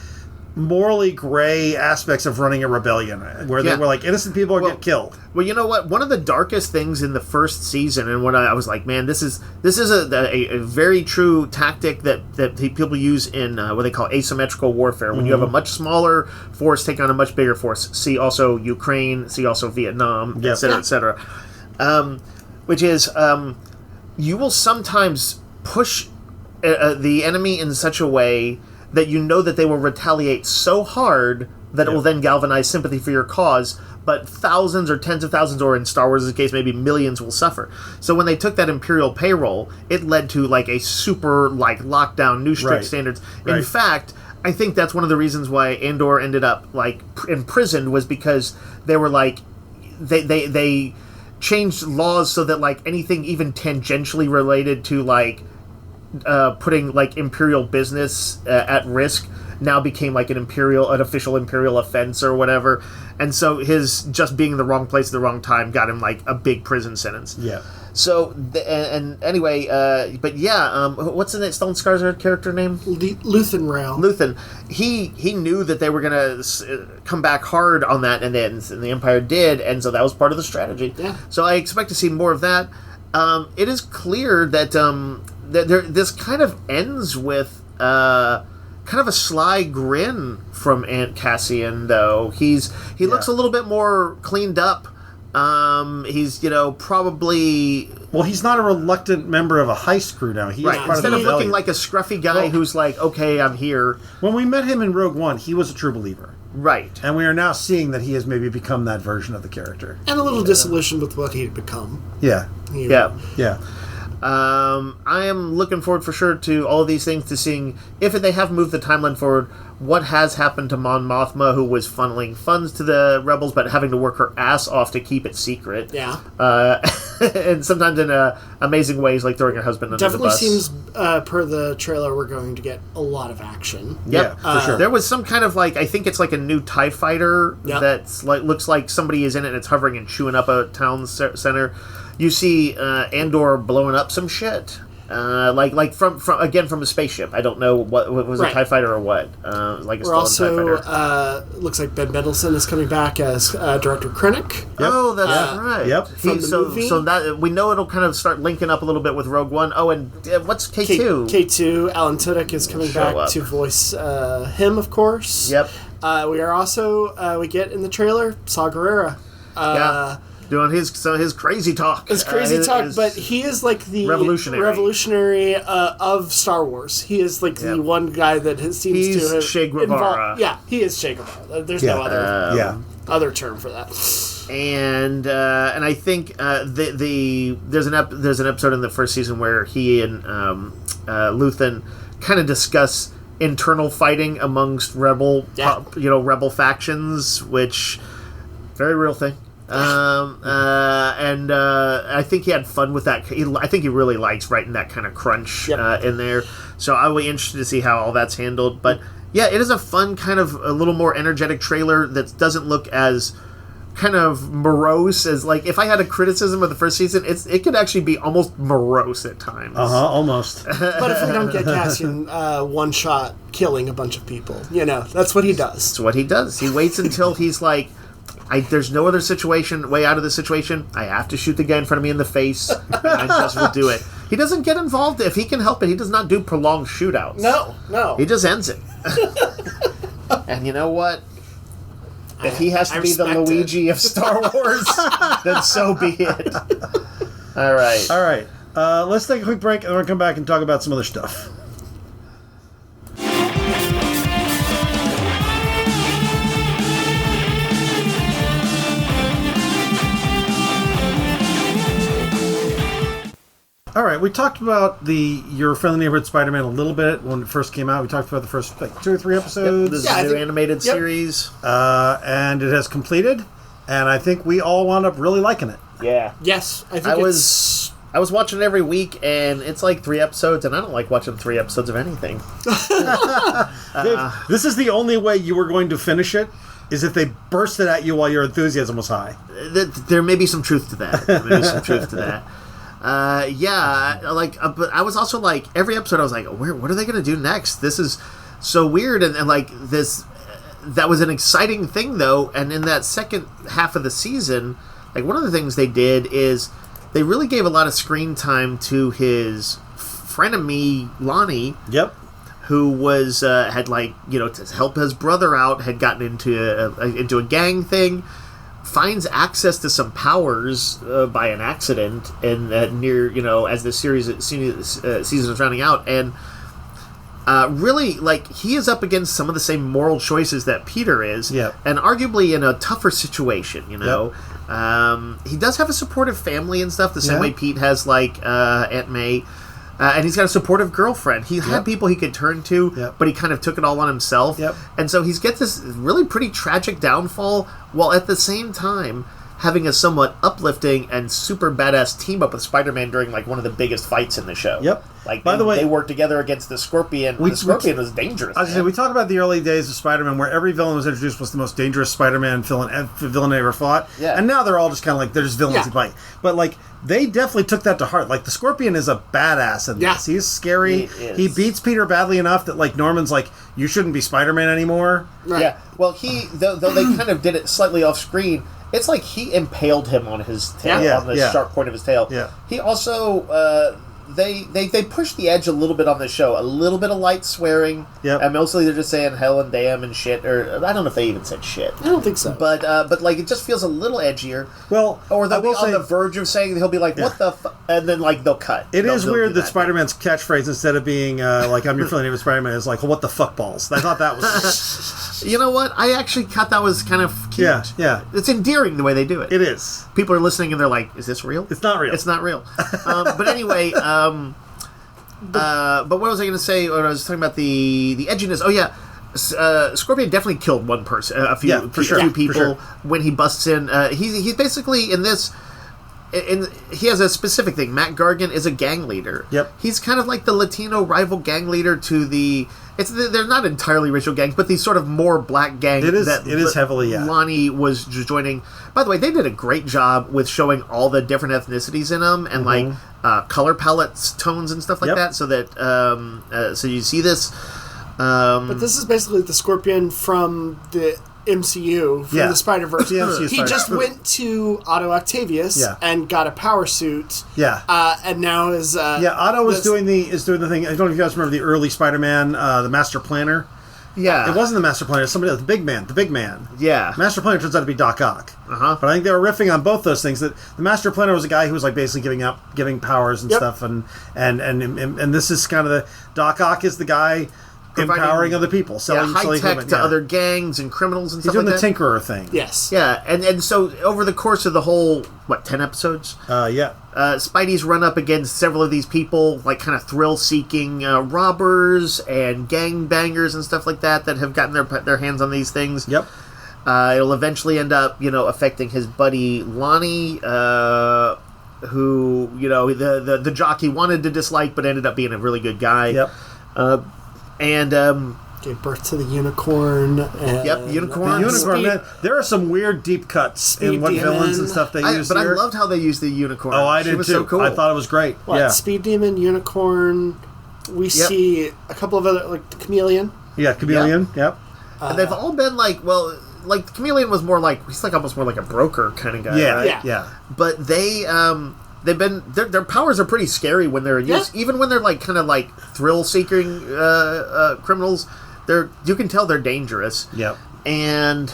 morally gray aspects of running a rebellion, where they were like, innocent people get killed. Well, you know what? One of the darkest things in the first season, and when I was like, man, this is a very true tactic that people use in what they call asymmetrical warfare. When you have a much smaller force take on a much bigger force. See also Ukraine, see also Vietnam, et cetera, et cetera. Which is, you will sometimes push the enemy in such a way that you know that they will retaliate so hard that it will then galvanize sympathy for your cause, but thousands or tens of thousands, or in Star Wars' case, maybe millions will suffer. So when they took that Imperial payroll, it led to, like, a super, like, lockdown, new strict standards. In fact, I think that's one of the reasons why Andor ended up, like, imprisoned, was because they were, like, they changed laws so that, like, anything even tangentially related to, like, putting, like, Imperial business at risk now became, like, an official Imperial offense or whatever. And so his just being in the wrong place at the wrong time got him, like, a big prison sentence. Yeah. So, anyway, but yeah, what's the Stellan Skarsgård character name? Luthen Rael. Luthen. He knew that they were going to come back hard on that, and the Empire did, and so that was part of the strategy. Yeah. So I expect to see more of that. It is clear that this kind of ends with kind of a sly grin from Aunt Cassian, though. He looks a little bit more cleaned up He's, probably... Well, he's not a reluctant member of a heist crew now. He is Right. part Instead of of the looking rebellion. like a scruffy guy who's like, okay, I'm here. When we met him in Rogue One, he was a true believer. Right. And we are now seeing that he has maybe become that version of the character. And a little disillusioned with what he had become. Yeah. Yeah. Yeah. I am looking forward for sure to all of these things, to seeing if they have moved the timeline forward, what has happened to Mon Mothma, who was funneling funds to the rebels, but having to work her ass off to keep it secret. Yeah. And sometimes in amazing ways, like throwing her husband under Definitely the bus. seems, per the trailer, we're going to get a lot of action. Yep. Yeah, for sure. There was some kind of I think it's like a new TIE fighter Yep. that's looks like somebody is in it and it's hovering and chewing up a town center. You see Andor blowing up some shit. From a spaceship. I don't know what was Right. a TIE fighter or what. Like a We're stolen TIE fighter. also, looks like Ben Mendelsohn is coming back as Director Krennic. Oh, that's right. Yep. From the movie. So that we know it'll kind of start linking up a little bit with Rogue One. Oh, and what's K2? K2, Alan Tudyk is coming Show back up. to voice him, of course. Yep. We are also, we get in the trailer, Saw Gerrera. Yeah. Doing his crazy talk. It's crazy talk, his- but he is like the Revolutionary. of Star Wars. He is like the Yep. one guy that seems He's to have Che Guevara. Yeah, he is Che Guevara. There's Yeah. no other Yeah. other term for that. And I think there's an episode in the first season where he and Luthen kind of discuss internal fighting amongst rebel factions, which very real thing. I think he had fun with that. I think he really likes writing that kind of crunch in there. So I'll be interested to see how all that's handled. But yeah, it is a fun kind of a little more energetic trailer that doesn't look as kind of morose as if I had a criticism of the first season, it could actually be almost morose at times. Almost. But if we don't get Cassian one shot killing a bunch of people, that's what he does. That's what he does. He waits until he's like, there's no other way out of this situation. I have to shoot the guy in front of me in the face. And I just will do it. He doesn't get involved. If he can help it, he does not do prolonged shootouts. No. He just ends it. And you know what? If he has to be the respect Luigi of Star Wars, then so be it. All right. Let's take a quick break and we're going to come back and talk about some other stuff. All right, we talked about Your Friendly Neighborhood Spider-Man a little bit when it first came out. We talked about the first 2 or 3 episodes. This is a new animated series. And it has completed, and I think we all wound up really liking it. Yeah. Yes, I think I was watching it every week, and it's 3 episodes, and I don't like watching 3 episodes of anything. This is the only way you were going to finish it, is if they burst it at you while your enthusiasm was high. There may be some truth to that. But I was also every episode I was like, what are they going to do next? This is so weird, and this, that was an exciting thing though. And in that second half of the season, one of the things they did is they really gave a lot of screen time to his frenemy Lonnie. Yep. Who was had to help his brother out, had gotten into a gang thing. Finds access to some powers by an accident, and near as the season is rounding out, and really he is up against some of the same moral choices that Peter is, and arguably in a tougher situation. He does have a supportive family and stuff, the same way Pete has Aunt May. And he's got a supportive girlfriend. He had people he could turn to, but he kind of took it all on himself. And so he's got this really pretty tragic downfall, while at the same time having a somewhat uplifting and super badass team up with Spider-Man during one of the biggest fights in the show. By the way, they worked together against the Scorpion. The Scorpion was dangerous. I was going to say, we talked about the early days of Spider-Man, where every villain was introduced was the most dangerous Spider-Man villain they ever fought. And now they're all just kind of they're just villains to fight. But they definitely took that to heart. The Scorpion is a badass in this. He's scary. He beats Peter badly enough that Norman's you shouldn't be Spider-Man anymore. Right. Yeah. Well, though they kind of did it slightly off screen, it's he impaled him on his tail, on the sharp point of his tail. Yeah. He also they push the edge a little bit on the show. A little bit of light swearing. Yep. And mostly they're just saying hell and damn and shit. Or I don't know if they even said shit. I don't think so. But like it just feels a little edgier. Well, Or they'll I be will on say, the verge of saying, he'll be like, what the fuck? And then like they'll cut. it is They'll weird do that Spider-Man's catchphrase, instead of being like I'm your friendly neighborhood Spider-Man, is like, well, what the fuck balls. I thought that was You know what? I actually thought that was kind of cute. yeah. It's endearing the way they do it. It is. People are listening and they're like, is this real? It's not real. It's not real. But anyway, but what was I going to say when I was talking about the edginess? Oh, yeah. Scorpion definitely killed one person, a few, Yeah, for sure. few For people sure. when he busts in. He's basically in this. He has a specific thing. Matt Gargan is a gang leader. Yep. He's kind of like the Latino rival gang leader to the. They're not entirely racial gangs, but these sort of more black gangs. It is heavily, yeah. Lonnie was joining. By the way, they did a great job with showing all the different ethnicities in them and like color palettes, tones, and stuff like Yep. that. So that so you see this. But this is basically the Scorpion from the MCU, from Yeah. the Spider-Verse. The MCU He just Spider-Verse. went to Otto Octavius Yeah. and got a power suit. Yeah. And now is Otto is doing the thing. I don't know if you guys remember the early Spider-Man, the Master Planner. Yeah, It wasn't the Master Planner. It's somebody else. The Big Man. Yeah. Master Planner turns out to be Doc Ock. Uh-huh. But I think they were riffing on both those things. That the Master Planner was a guy who was like basically giving powers and Yep. stuff, and this is kind of the Doc Ock is the guy empowering other people, selling high tech equipment, to other gangs and criminals and He's stuff doing like the that. Tinkerer thing. Yes. Yeah, and so over the course of the whole 10 episodes, Yeah. Spidey's run up against several of these people, like kind of thrill-seeking robbers and gang bangers and stuff like that have gotten their hands on these things. Yep. It'll eventually end up, affecting his buddy Lonnie, who, the jockey wanted to dislike, but ended up being a really good guy. Yep. And Gave birth to the unicorn. And Yep, unicorn. The unicorn. Speed- Man, there are some weird deep cuts in Speed what Demon. villains and stuff they use but here. I loved how they used the unicorn. Oh, I She did was too. so cool. I thought it was great. What? Yeah. Speed Demon, Unicorn. We see a couple of other, like the Chameleon. Yeah. Chameleon. Yep. And they've all been like the Chameleon was more like he's like almost more like a broker kind of guy. Yeah. right? Yeah. But they've been their powers are pretty scary when they're in use. Yeah. Even when they're like kind of like thrill seeking criminals, you can tell they're dangerous. Yep. And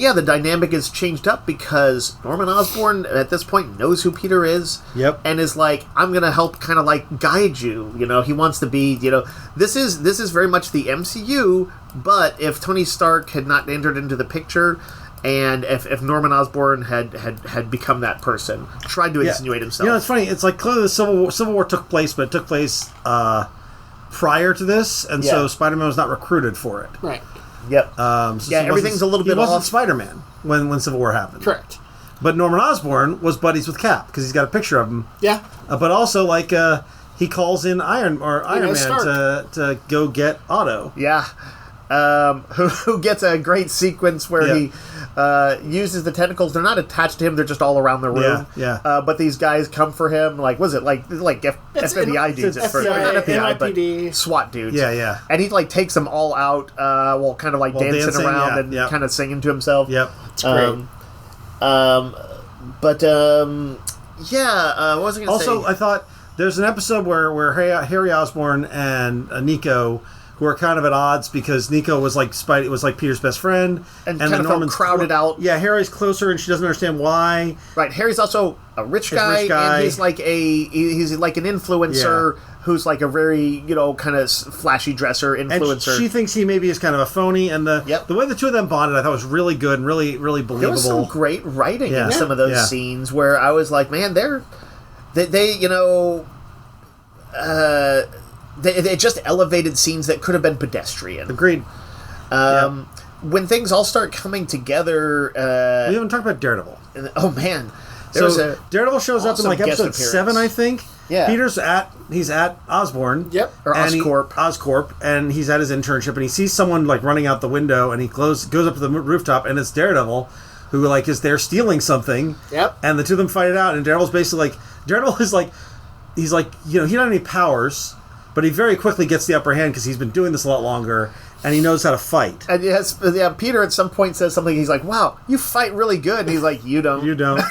yeah, the dynamic is changed up because Norman Osborn at this point knows who Peter is. Yep. And is like, I'm gonna help kind of like guide you. He wants to be, this is very much the MCU, but if Tony Stark had not entered into the picture and if Norman Osborn had become that person, tried to insinuate himself. It's funny. It's like clearly the Civil War took place, but it took place prior to this, and so Yeah. Spider-Man was not recruited for it. Right. Yep. So he everything's a little bit He wasn't off. Spider-Man when Civil War happened. Correct. But Norman Osborn was buddies with Cap because he's got a picture of him. Yeah. But also he calls in Iron Man Stark. to go get Otto. Yeah. Who gets a great sequence where he uses the tentacles. They're not attached to him; they're just all around the room. Yeah. But these guys come for him. Like, was it like FBI dudes at first? FBI, Not FBI, NYPD. but SWAT dudes. Yeah. And he like takes them all out, while kind of like dancing around and kind of singing to himself. Yep. It's great. What was I going to say? Also, I thought there's an episode where Harry Osborn and Nico, who are kind of at odds because Nico was like Spidey, was like Peter's best friend, And kind of felt crowded out. Yeah, Harry's closer, and she doesn't understand why. Right, Harry's also a rich guy, and he's like an influencer who's like a very kind of flashy dresser influencer. And she thinks he maybe is kind of a phony, and the Yep. way the two of them bonded, I thought was really good and really believable. There was some great writing Yeah. in some of those Yeah. scenes where I was like, man, they just elevated scenes that could have been pedestrian. Agreed. When things all start coming together, We haven't talked about Daredevil. oh man, So Daredevil shows up in awesome like guest episode appearance. 7, I think. Yeah. Peter's he's at Osborn. Yep. Or and Oscorp. And he's at his internship, and he sees someone like running out the window, and he goes up to the rooftop, and it's Daredevil, who like is there stealing something. Yep. And the two of them fight it out, and Daredevil's basically like, he's like, he doesn't have any powers, but he very quickly gets the upper hand because he's been doing this a lot longer, and he knows how to fight. And Peter at some point says something. He's like, "Wow, you fight really good." And he's like, "You don't." You don't.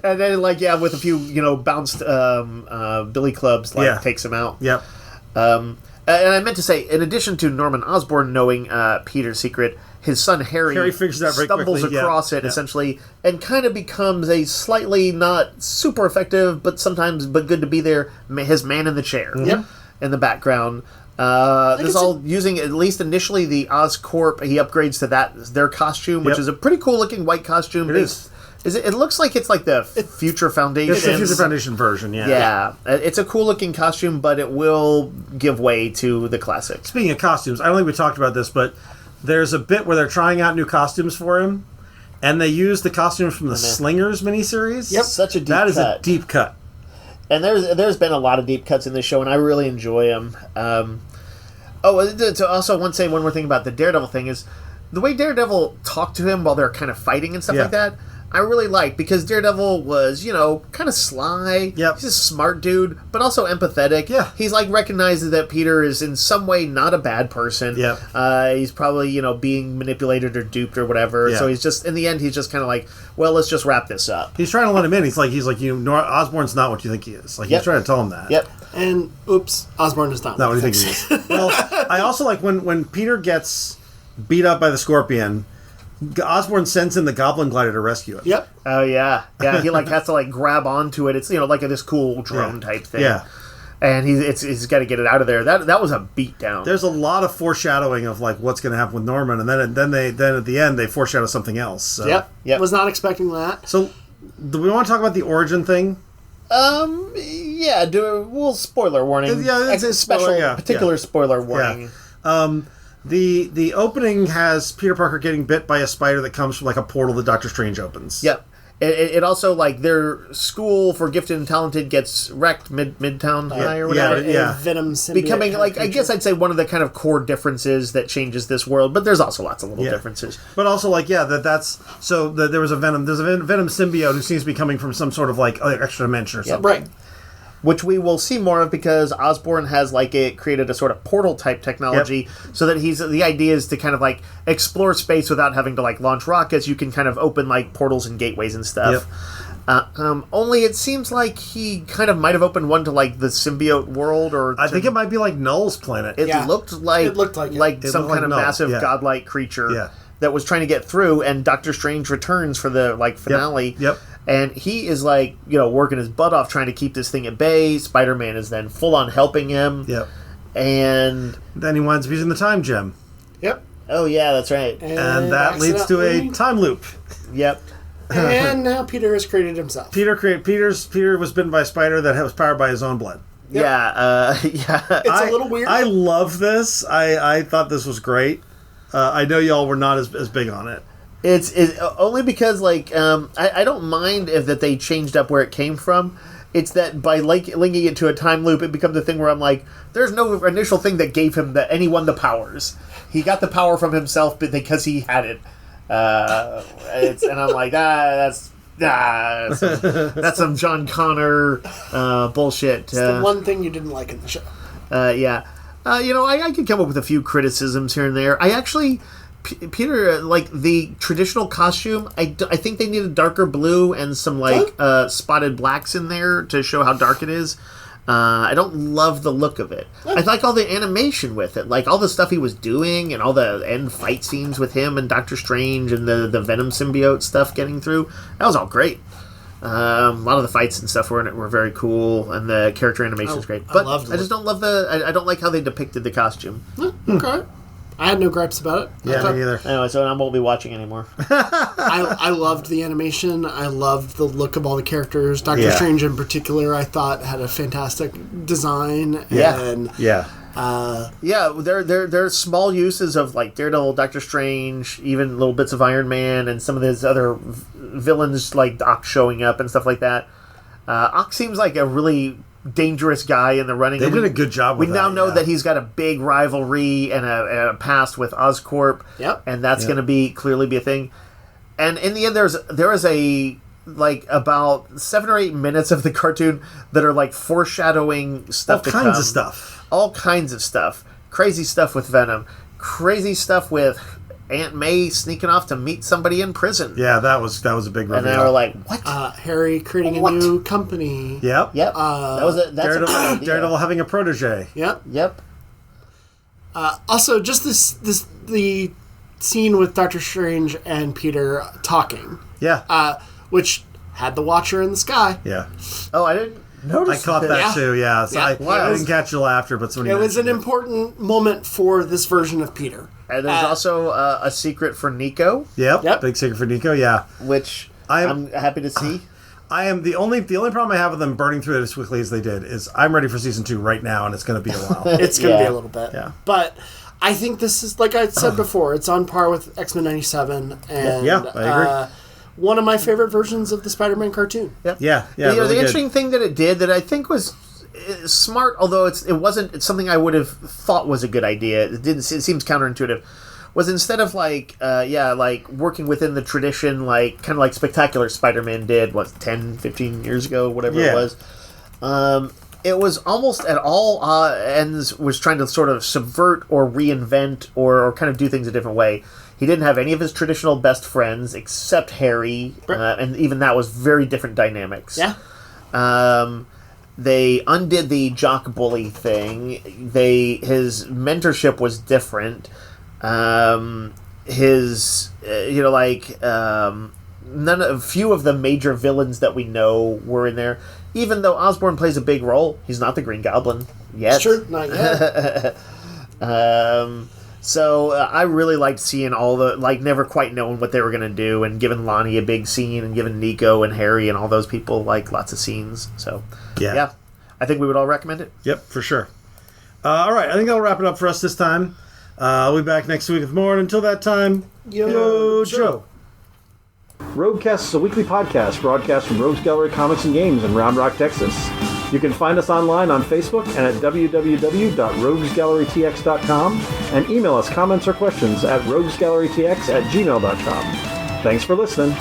And then, like, with a few, bounced billy clubs, takes him out. Yep. And I meant to say, in addition to Norman Osborn knowing Peter's secret, his son Harry figures that very stumbles quickly. across it, essentially, and kind of becomes a slightly not super effective, but good to be there, his man in the chair. Yep. In the background. This all using, at least initially, the Oscorp. He upgrades to their costume, which is a pretty cool looking white costume. It is. It looks like it's like the Future Foundation. It's the Future Foundation version, yeah. Yeah. It's a cool looking costume, but it will give way to the classic. Speaking of costumes, I don't think we talked about this, but there's a bit where they're trying out new costumes for him, and they use the costumes from the Slingers miniseries. Yep. Such a deep cut. That is a deep cut. And there's been a lot of deep cuts in this show, and I really enjoy them. To also say one more thing about the Daredevil thing is the way Daredevil talked to him while they're kind of fighting and stuff like that. I really like, because Daredevil was, kind of sly. Yep. He's a smart dude, but also empathetic. Yeah. He's like recognizes that Peter is in some way not a bad person. Yep. He's probably, being manipulated or duped or whatever. Yeah. So he's just, in the end, he's just kind of like, well, let's just wrap this up. He's trying to let him in. He's like, Osborn's not what you think he is. Like, he's trying to tell him that. Yep. And oops, Osborn is not Not what you think he is. Well, I also like when Peter gets beat up by the Scorpion, Osborn sends in the Goblin Glider to rescue him. Yep. Oh yeah, yeah. He has to grab onto it. It's like this cool drone type thing. Yeah. And he's got to get it out of there. That was a beatdown. There's a lot of foreshadowing of what's going to happen with Norman, and then at the end they foreshadow something else. So. Yep. Was not expecting that. So, do we want to talk about the origin thing? Yeah. We'll spoiler warning. Yeah, it's a special, particular spoiler warning. Yeah. The opening has Peter Parker getting bit by a spider that comes from a portal that Doctor Strange opens. Yep. It also their school for gifted and talented gets wrecked Midtown High or whatever. Yeah. Venom symbiote Becoming I guess I'd say one of the kind of core differences that changes this world, but there's also lots of little differences. But also that's so there was a Venom. There's a Venom symbiote who seems to be coming from some sort of extra dimension or something. Right. Which we will see more of, because Osborn has it created a sort of portal type technology, so that the idea is to kind of explore space without having to launch rockets. You can kind of open portals and gateways and stuff. Yep. Only it seems like he kind of might have opened one to the symbiote world, or I think it might be Null's planet. It looked like some kind of Null. massive godlike creature that was trying to get through, and Doctor Strange returns for the finale. Yep. And he is working his butt off trying to keep this thing at bay. Spider-Man is then full on helping him. Yep. And then he winds up using the time gem. Yep. Oh yeah, that's right. And that leads to a time loop. Yep. And now Peter has created himself. Peter was bitten by a spider that was powered by his own blood. Yep. Yeah. It's a little weird. I love this. I thought this was great. I know y'all were not as big on it. It's only because I don't mind if that they changed up where it came from. It's that by linking it to a time loop, it becomes a thing where I'm like, there's no initial thing that gave him anyone the powers. He got the power from himself because he had it. And I'm like, that's some John Connor bullshit. It's the one thing you didn't like in the show. Yeah. I could come up with a few criticisms here and there. I actually... Peter, the traditional costume, I think they need a darker blue and some spotted blacks in there to show how dark it is. I don't love the look of it. I like all the animation with it, all the stuff he was doing and all the end fight scenes with him and Doctor Strange and the Venom symbiote stuff getting through. That was all great. A lot of the fights and stuff were very cool, and the character animation is great. But I just don't love I don't like how they depicted the costume. Okay. I had no gripes about it. Yeah, me either. Anyway, so I won't be watching anymore. I loved the animation. I loved the look of all the characters. Doctor Strange in particular, I thought had a fantastic design. Yeah. And, there's small uses of Daredevil, Doctor Strange, even little bits of Iron Man, and some of these other villains like Ock showing up and stuff like that. Ock seems like a really dangerous guy in the running. They did a good job with that. We now know that he's got a big rivalry and a past with Oscorp. Yep. And that's going to clearly be a thing. And in the end, there is a about 7 or 8 minutes of the cartoon that are foreshadowing stuff to come. All kinds of stuff. All kinds of stuff. Crazy stuff with Venom. Crazy stuff with Aunt May sneaking off to meet somebody in prison. Yeah, that was a big reveal. And they were like, what? Harry creating a new company. Yep. Yep. That's Daredevil having a protege. Yep. Yep. Also, just the scene with Doctor Strange and Peter talking. Yeah. Which had the Watcher in the sky. Yeah. Oh, I didn't notice I caught that too, yeah. So Yeah. I didn't catch you after, but somebody It was an mentioned important moment for this version of Peter. And there's also a secret for Nico, Yep. Big secret for Nico, yeah. which I'm happy to see. I am the only problem I have with them burning through it as quickly as they did is I'm ready for season 2 right now, and it's going to be a while. It's going to be a little bit. Yeah. But I think this is, like I said before, it's on par with X-Men 97. And, Yeah, I agree. One of my favorite versions of the Spider-Man cartoon. Yeah. The Really interesting thing that it did that I think was smart, although it's something I would have thought was a good idea. It seems counterintuitive. Was instead of like working within the tradition, like kind of like Spectacular Spider-Man did, 10, 15 years ago, whatever it was. It was almost at all ends was trying to sort of subvert or reinvent or kind of do things a different way. He didn't have any of his traditional best friends except Harry, and even that was very different dynamics. Yeah. They undid the jock bully thing. His mentorship was different. Few of the major villains that we know were in there. Even though Osborn plays a big role, he's not the Green Goblin yet. It's true, not yet. So I really liked seeing all the, never quite knowing what they were going to do, and giving Lonnie a big scene, and giving Nico and Harry and all those people, lots of scenes. So, yeah. I think we would all recommend it. Yep, for sure. All right, I think that'll wrap it up for us this time. I'll be back next week with more, and until that time, yo, Joe. Roguecast is a weekly podcast broadcast from Rogues Gallery Comics and Games in Round Rock, Texas. You can find us online on Facebook and at www.roguesgallerytx.com, and email us comments or questions at roguesgallerytx@gmail.com. Thanks for listening.